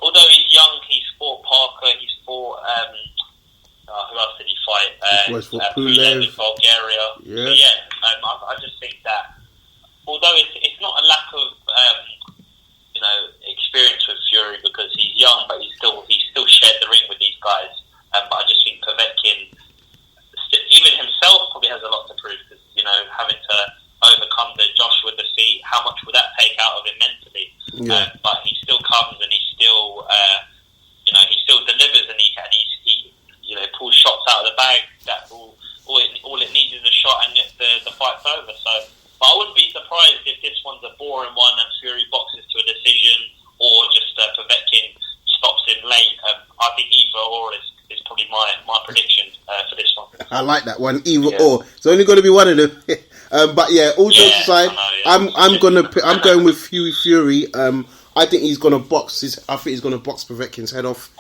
although he's young, he's fought Parker, he's fought who else did he fight? Pulev in Bulgaria. Yeah. I just think that although it's not a lack of experience with Fury because he's young, but he's still shared the ring with these guys. But I just think Povetkin, even himself, probably has a lot to prove because having to overcome the Joshua defeat, how much would that take out of him mentally? Yeah. But he still comes and he still delivers and he pulls shots out of the bag. That all it needs is a shot and the fight's over. So, but I wouldn't be surprised if this one's a boring one and Fury boxes to a decision or just Povetkin stops him late. I think either or is probably my prediction for this one. I like that one, either or. It's only going to be one of them. But yeah, all jokes aside, I'm going with Fury. I think he's going to box Povetkin's head off.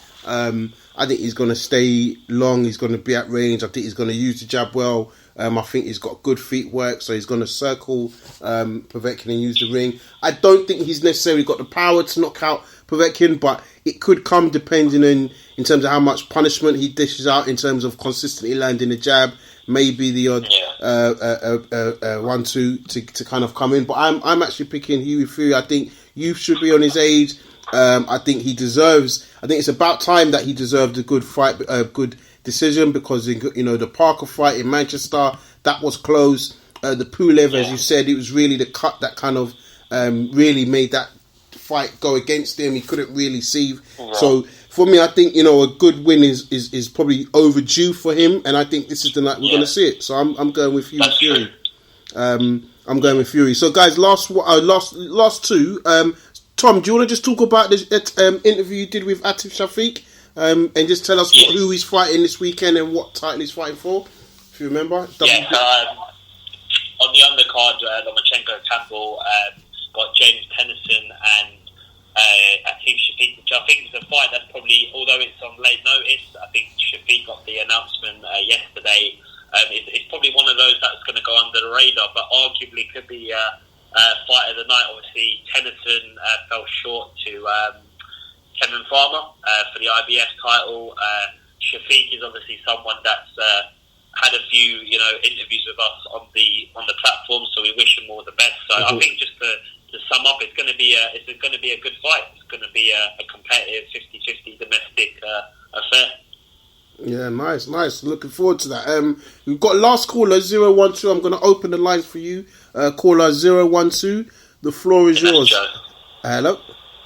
I think he's going to stay long. He's going to be at range. I think he's going to use the jab well. I think he's got good feet work, so he's going to circle Povetkin and use the ring. I don't think he's necessarily got the power to knock out Povetkin, but it could come depending in terms of how much punishment he dishes out in terms of consistently landing the jab. Maybe the odd 1-2 to kind of come in. But I'm actually picking Fury. I think youth should be on his age. I think he deserves. I think it's about time that he deserved a good fight, a good decision because the Parker fight in Manchester that was close. The Pulev, as you said, it was really the cut that kind of really made that fight go against him. He couldn't really see. Yeah. So for me, I think a good win is probably overdue for him, and I think this is the night we're going to see it. So I'm going with Fury. I'm going with Fury. So guys, last two. Tom, do you want to just talk about this interview you did with Atif Shafiq and just tell us who he's fighting this weekend and what title he's fighting for? if you remember. On the undercard, Lomachenko, Campbell, got James Tennyson and I think Shafiq, which I think is a fight that's probably, although it's on late notice, I think Shafiq got the announcement yesterday. It's probably one of those that's going to go under the radar, but arguably could be fight of the night. Obviously, Tennyson fell short to Kevin Farmer for the IBF title. Shafiq is obviously someone that's had a few, interviews with us on the platform, so we wish him all the best. So I think just to sum up, it's going to be a good fight. It's going to be a competitive 50-50 domestic affair. Yeah, nice. Looking forward to that. We've got last caller 012. I'm going to open the lines for you. Caller 012. The floor is yours. Joe. Hello.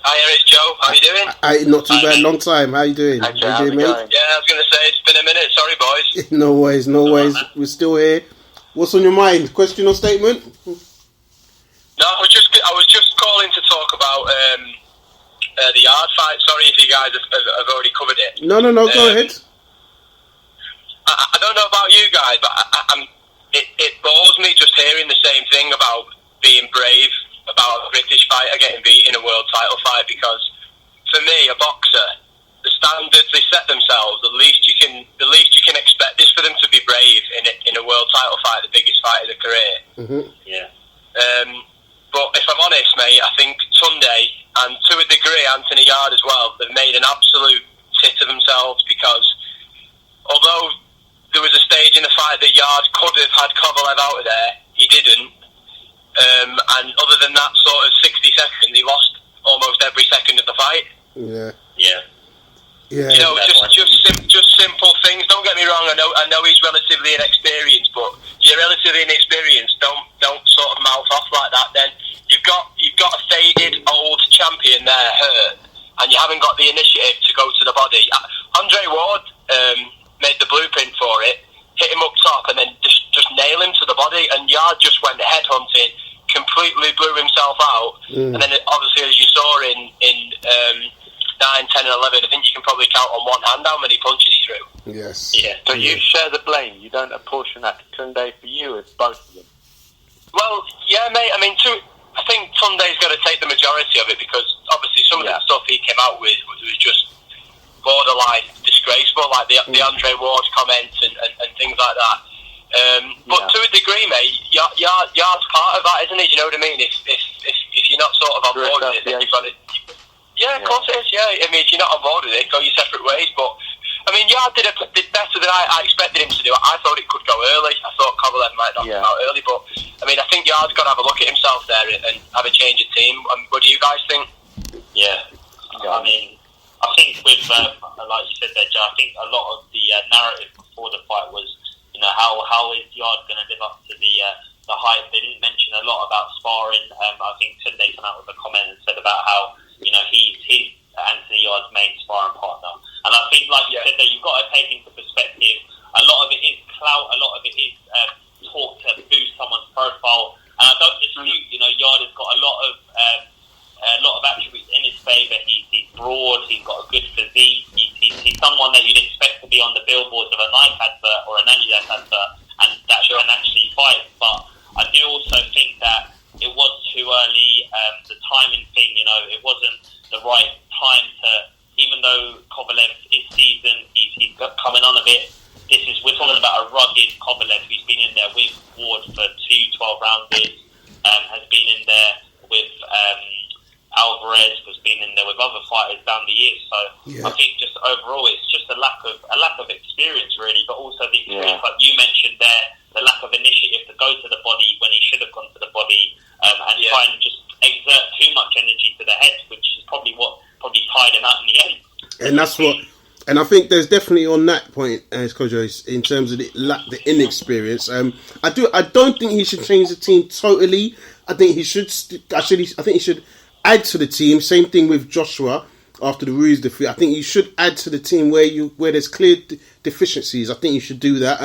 Hi, it's Joe. How you doing? Not too bad. Long time. How you doing? Hi, Joe. How you doing, mate? Yeah, I was going to say it's been a minute. Sorry, boys. No worries. We're still here. What's on your mind? Question or statement? No, I was just calling to talk about the Yarde fight. Sorry if you guys have already covered it. No. Go ahead. I don't know about you guys, but it bores me just hearing the same thing about being brave about a British fighter getting beat in a world title fight, because for me, a boxer, the standards they set themselves, the least you can expect is for them to be brave in a world title fight, the biggest fight of their career. Mm-hmm. Yeah. But if I'm honest, mate, I think Sunday, and to a degree Anthony Yarde as well, they've made an absolute tit of themselves, because although there was a stage in the fight that Yarde could have had Kovalev out of there, he didn't. And other than that sort of 60 seconds, he lost almost every second of the fight. Yeah. Just simple things. Don't get me wrong. I know he's relatively inexperienced, but if you're relatively inexperienced, don't sort of mouth off like that. Then you've got a faded old champion there hurt, and you haven't got the initiative to go to the body. Andre Ward made the blueprint for it, hit him up top, and then just nail him to the body. And Yarde just went headhunting, completely blew himself out. And then obviously, as you saw in 9, 10 and 11, I think you can probably count on one hand how many punches he threw. Yes. Yeah. So you share the blame. You don't apportion that to Tunde for you. It's both of them. Well, yeah, mate. I mean, I think Tunde's got to take the majority of it, because obviously some of the stuff he came out with was just borderline disgraceful, like the Andre Ward comments and things like that. But to a degrry, mate, Yarde's part of that, isn't it? You know what I mean? If you're not sort of on board with it, then you've got to. Yeah, of course it is. Yeah, I mean, if you're not on board with it, go your separate ways. But I mean, Yarde did better than I expected him to do. I thought it could go early. I thought Kovalev might knock him out early, but I mean, I think Yarde's got to have a look at himself there and have a change of team. What do you guys think? Yeah. I mean, I think with like you said there, Joe, I think a lot of the narrative before the fight was, how is Yarde going to live up to the hype? They didn't mention a lot about sparring. I think Tunde came out with a comment and said about how he's Anthony Yarde's main sparring partner. And I think, like you said, that you've got to take into perspective. A lot of it is clout. A lot of it is talk to boost someone's profile. And I don't dispute. Yarde has got a lot of attributes in his favour. He's broad. He's got a good physique. He's someone that you'd expect to be on the billboards of a Nike advert or an Adidas advert, and that can actually fight. But I do also think that it was too early. The timing thing, it wasn't the right time to. Even though Kovalev is seasoned, he's coming on a bit. We're talking about a rugged Kovalev who's been in there with Ward for 2 12-rounders, has been in there with Alvarez, has been in there with other fighters down the years. So I think just overall, it's just a lack of experience really, but also the experience like you mentioned there, the lack of initiative to go to the body when he should have gone to the body, and try and just exert too much energy to the head, which is probably what tied him out in the end. And that's what, and I think there's definitely on that point, as Kojo, in terms of the inexperience. I don't think he should change the team totally. I think he should. I think he should add to the team. Same thing with Joshua after the Ruiz defeat. I think you should add to the team where there's clear deficiencies. I think you should do that.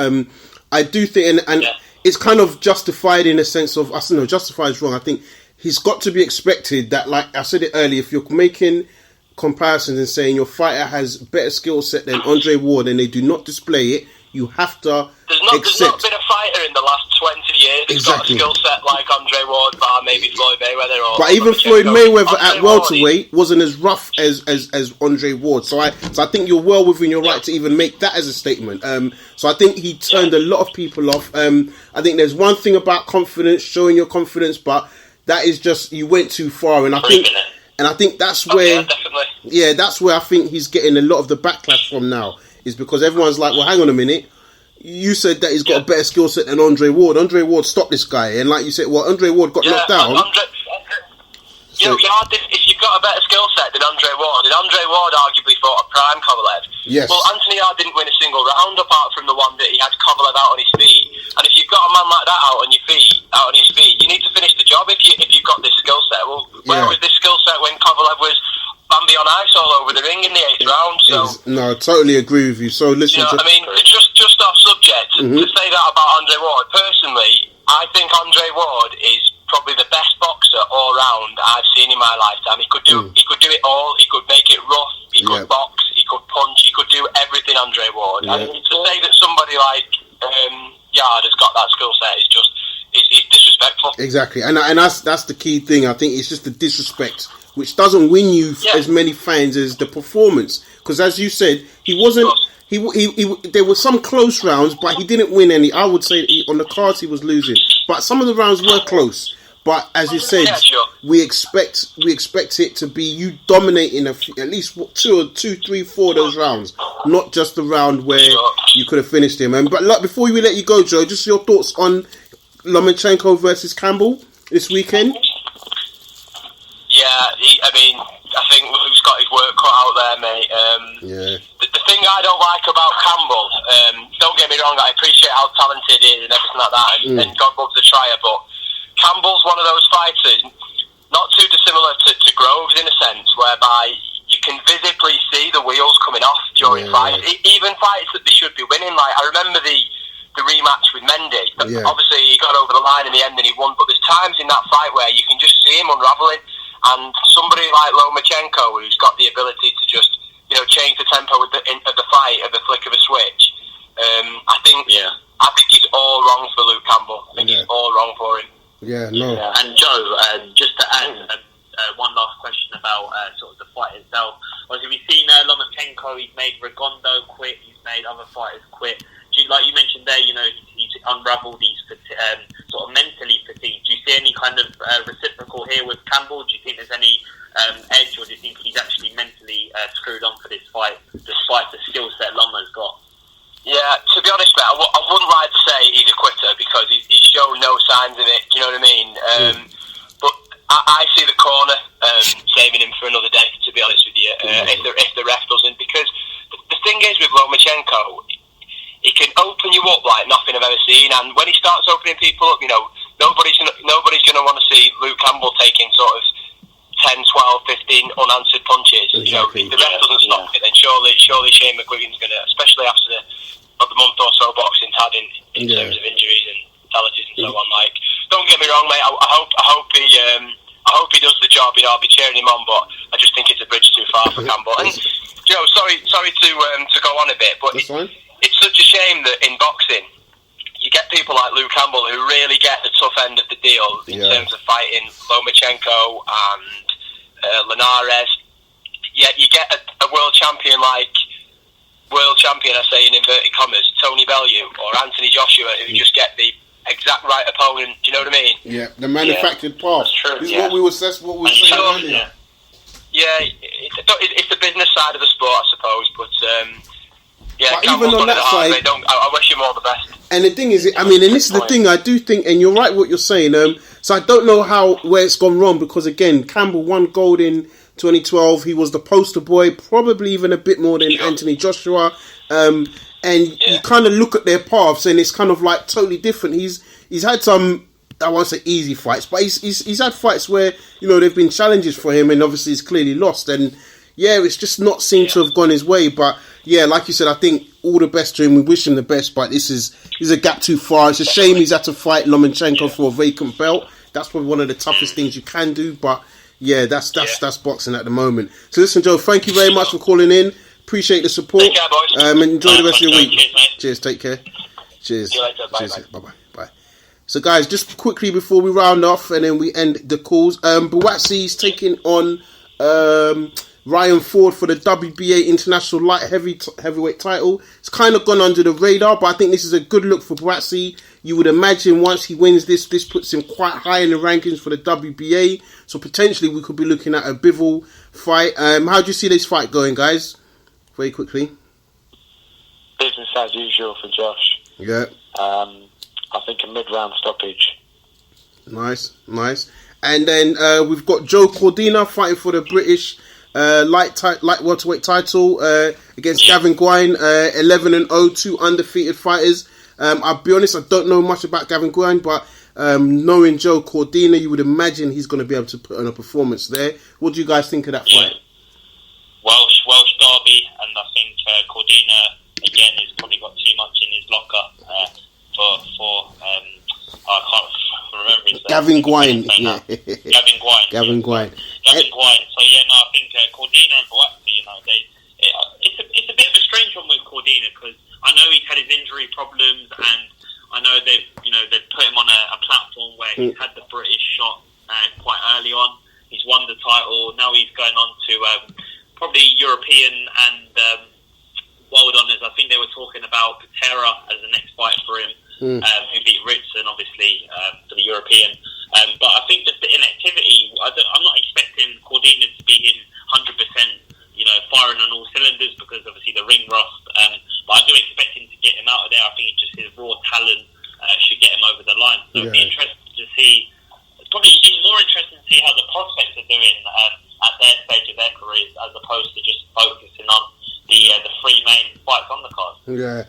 I do think, and it's kind of justified in a sense of, I don't know, justified is wrong. I think he's got to be expected that, like I said it earlier, if you're making comparisons and saying your fighter has better skill set than Andre Ward and they do not display it, you have to There's not accept. been a fighter in the last 20 years who's got a skill set like Andre Ward, bar maybe Floyd Mayweather. But even Floyd Mayweather at welterweight wasn't as rough as Andre Ward. So I think you're well within your right to even make that as a statement. So I think he turned a lot of people off. I think there's one thing about confidence, showing your confidence, but that is just, you went too far. And I think that's where, that's where I think he's getting a lot of the backlash from now, is because everyone's like, well, hang on a minute. You said that he's got a better skill set than Andre Ward. Andre Ward stopped this guy. And like you said, well, Andre Ward got knocked down. Yarde, if you've got a better skill set than Andre Ward, and Andre Ward arguably fought a prime Kovalev. Yes. Well, Anthony Yarde didn't win a single round apart from the one that he had Kovalev out on his feet. And if you've got a man like that out on his feet, you need to finish the job if you've got this skill set. Well, where was this skill set when Kovalev was Bambi on ice all over the ring in the 8th round? So no, I totally agree with you. So listen, I mean, just off subject, to say that about Andre Ward, personally, I think Andre Ward is probably the best boxer all round I've seen in my lifetime. He could do it all. He could make it rough. He could box. He could punch. He could do everything. Andre Ward. Yeah. And to say that somebody like Yarde has got that skill set is just is disrespectful. Exactly, and that's the key thing. I think it's just the disrespect, which doesn't win you as many fans as the performance. Because as you said, he wasn't. He there were some close rounds, but he didn't win any. I would say on the cards he was losing, but some of the rounds were close. But as you said, we expect it to be you dominating at least 2, 3, 4 of those rounds, not just the round where you could have finished him. But before we let you go, Joe, just your thoughts on Lomachenko versus Campbell this weekend. Yeah, I think he's got his work cut out there, mate. The thing I don't like about Campbell, don't get me wrong, I appreciate how talented he is and everything like that, and God loves a trier, but Campbell's one of those fighters, not too dissimilar to Groves in a sense, whereby you can visibly see the wheels coming off during fights, even fights that they should be winning. Like, I remember the rematch with Mendy. Obviously, he got over the line in the end and he won, but there's times in that fight where you can just see him unravelling. And somebody like Lomachenko, who's got the ability to just, change the tempo of the fight at the flick of a switch, I think he's all wrong for Luke Campbell. I think he's all wrong for him. Yeah, no. And Joe, just to add one last question about sort of the fight itself. Obviously, we've seen Lomachenko. He's made Rigondeaux quit. He's made other fighters quit. Like you mentioned there, he's unravelled. He's sort of mentally fatigued. Do you see any kind of reciprocal here with Campbell? Do you think there's any edge, or do you think he's actually mentally screwed on for this fight, despite the skill set Loma's got? Yeah, to be honest, mate, I wouldn't like to say he's a quitter because he's shown no signs of it. Do you know what I mean? But I see the corner saving him for another day. To be honest with you, if the ref doesn't, because the thing is with Lomachenko, he can open you up like nothing I've ever seen, and when he starts opening people up, nobody's going to want to see Luke Campbell taking sort of 10, 12, 15 unanswered punches. If the ref doesn't stop it, then surely Shane McGuigan's going to, especially after the month or so boxing's had in terms of injuries and fatalities and so on. Like, don't get me wrong, mate. I hope he does the job. I'll be cheering him on, but I just think it's a bridge too far for Campbell. And sorry to go on a bit, but it's such a shame that in boxing you get people like Luke Campbell who really get the tough end of the deal in terms of fighting Lomachenko and Linares. Yet you get a world champion, I say in inverted commas, Tony Bellew or Anthony Joshua, who just get the exact right opponent. Do you know what I mean? Yeah, the manufactured part. That's true. What we were saying earlier. Yeah, it's the business side of the sport, I suppose, but. But even on that side, I wish him all the best. And the thing is, and this is the thing, I do think, and you're right what you're saying, so I don't know where it's gone wrong, because again, Campbell won gold in 2012, he was the poster boy, probably even a bit more than Anthony Joshua, and you kind of look at their paths, and it's kind of like totally different. He's had some, I won't say easy fights, but he's had fights where, they've been challenges for him, and obviously he's clearly lost, and it's just not seemed to have gone his way, but like you said, I think all the best to him. We wish him the best, but he's a gap too far. It's a shame he's had to fight Lomachenko for a vacant belt. That's probably one of the toughest things you can do, but that's boxing at the moment. So listen, Joe, thank you very much for calling in. Appreciate the support. Take care, boys. And enjoy the rest of your week. Cheers, mate. Cheers. Take care. Cheers. See you later. Bye, Cheers. bye. Bye. So, guys, just quickly before we round off and then we end the calls, Buatsi's taking on Ryan Ford for the WBA International Light Heavyweight title. It's kind of gone under the radar, but I think this is a good look for Buatsi. You would imagine once he wins this puts him quite high in the rankings for the WBA. So potentially we could be looking at a Bivol fight. How do you see this fight going, guys? Very quickly. Business as usual for Josh. Yeah. I think a mid-round stoppage. Nice. And then we've got Joe Cordina fighting for the British light welterweight title against Gavin Gwine. 11-0, 2 undefeated fighters. I'll be honest, I don't know much about Gavin Gwine, but knowing Joe Cordina, you would imagine he's going to be able to put on a performance there. What do you guys think of that fight? Welsh derby, and I think Cordina again has probably got too much in his locker for I can't remember his name. Gavin Gwine. Yeah. Gavin Gwine. Gavin Gwine. So I think Cordina and Buatsi, it's a bit of a strange one with Cordina because I know he's had his injury problems, and I know they've put him on a platform where he's had the British shot quite early on. He's won the title. Now he's going on to probably European and world honours. I think they were talking about Patera as the next fight for him, who beat Ritson, obviously, for the European. But I think just the inactivity, I'm not expecting Cordina to be in 100%, firing on all cylinders because obviously the ring rust. But I do expect him to get him out of there. I think just his raw talent should get him over the line. So it'll be interesting to see. It's probably even more interesting to see how the prospects are doing at their stage of their careers, as opposed to just focusing on the three main fights on the card. Yeah.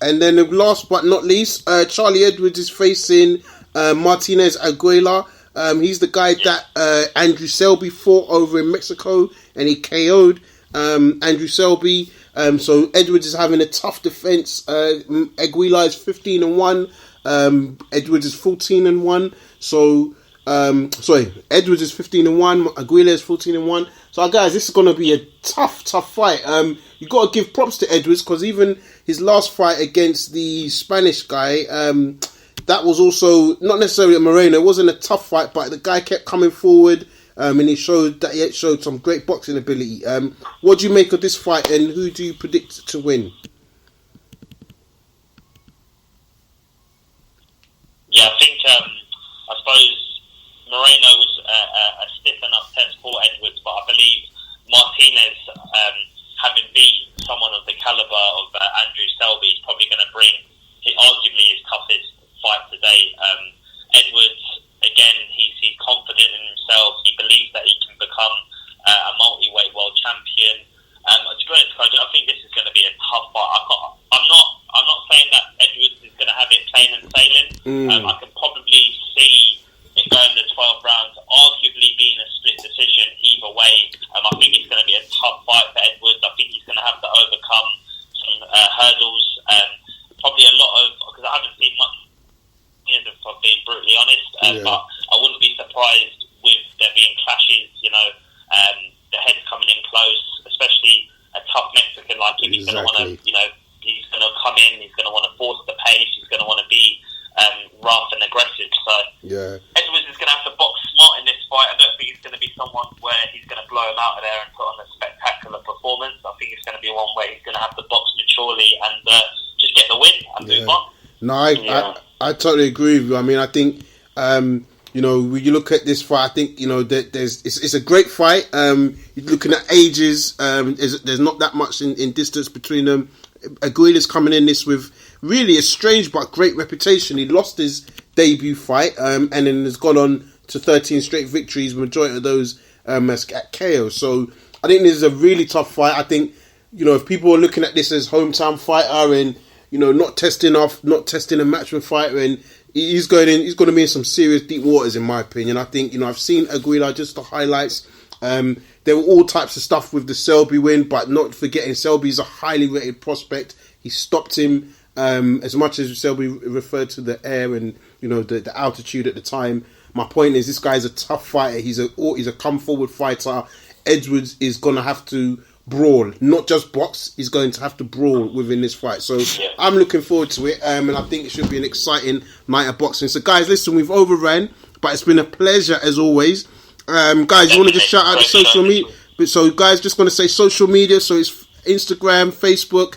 And then last but not least, Charlie Edwards is facing Martinez Aguilar. He's the guy that Andrew Selby fought over in Mexico, and he KO'd Andrew Selby. So Edwards is having a tough defense. Aguilar is 15-1. Edwards is 14-1. So Edwards is 15-1. Aguilar is 14-1. So guys, this is going to be a tough fight. You got to give props to Edwards because even his last fight against the Spanish guy, that was also not necessarily a Moreno. It wasn't a tough fight, but the guy kept coming forward, and he showed some great boxing ability. What do you make of this fight, and who do you predict to win? Yeah, I think I suppose Moreno was a stiff enough test for Edwards, but I believe Martinez, having beat someone of the caliber of Andrew Selby, is probably going to bring arguably his toughest fight today. Edwards, again, he's confident in himself. He believes that he can become a multi-weight world champion. To be honest, I think this is going to be a tough fight. I'm not saying that Edwards is going to have it plain and sailing. I can probably see it going to 12 rounds, arguably being a split decision either way. I think it's going to be a tough fight for Edwards. I think he's going to have to overcome some hurdles. Probably a lot of, because I haven't seen much, if I'm being brutally honest, but I wouldn't be surprised with there being clashes, the heads coming in close, especially a tough Mexican like him. He's going to want to, he's going to come in, he's going to want to force the pace, he's going to want to be rough and aggressive. So Edwards is going to have to box smart in this fight. I don't think it's going to be someone where he's going to blow him out of there and put on a spectacular performance. I think it's going to be one where he's going to have to box maturely and just get the win and move on. No, I totally agree with you. I mean, I think when you look at this fight, I think it's a great fight. You're looking at ages. There's not that much in distance between them. Aguilar's coming in this with really a strange but great reputation. He lost his debut fight and then has gone on to 13 straight victories, majority of those at KO. So I think this is a really tough fight. I think if people are looking at this as hometown fighter and not testing a matchman fighter, and he's going to be in some serious deep waters in my opinion. I think I've seen Aguilar, just the highlights. There were all types of stuff with the Selby win, but not forgetting Selby's a highly rated prospect. He stopped him as much as Selby referred to the air and the altitude at the time. My point is, this guy's a tough fighter. He's a come forward fighter. Edwards is gonna have to brawl, not just box. He's going to have to brawl within this fight. So I'm looking forward to it, and I think it should be an exciting night of boxing. So guys, listen, we've overran, but it's been a pleasure as always. Guys, you want to just shout out the social media? So guys, just going to say social media. So it's Instagram, Facebook,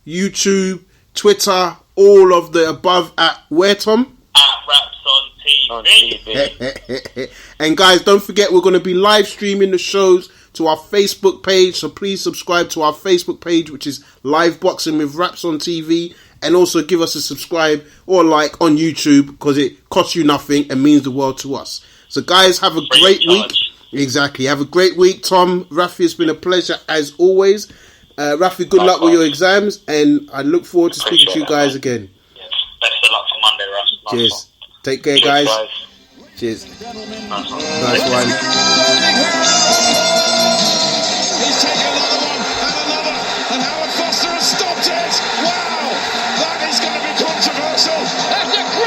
YouTube, Twitter, all of the above at where, Tom? At Raps on TV. And guys, don't forget, we're going to be live streaming the shows to our Facebook page, so please subscribe to our Facebook page, which is Live Boxing with Raps on TV, and also give us a subscribe or like on YouTube, because it costs you nothing and means the world to us. So guys, have a great week. Exactly, have a great week. Tom, Rafi, it's been a pleasure as always. Rafi, good luck with your exams, and I look forward to speaking to you guys again. Yes. Best of luck for Monday, Rafi. Cheers. Take care, guys. Cheers. Nice one. Nice one. He's taken another one and another, and Howard Foster has stopped it. Wow, that is going to be controversial.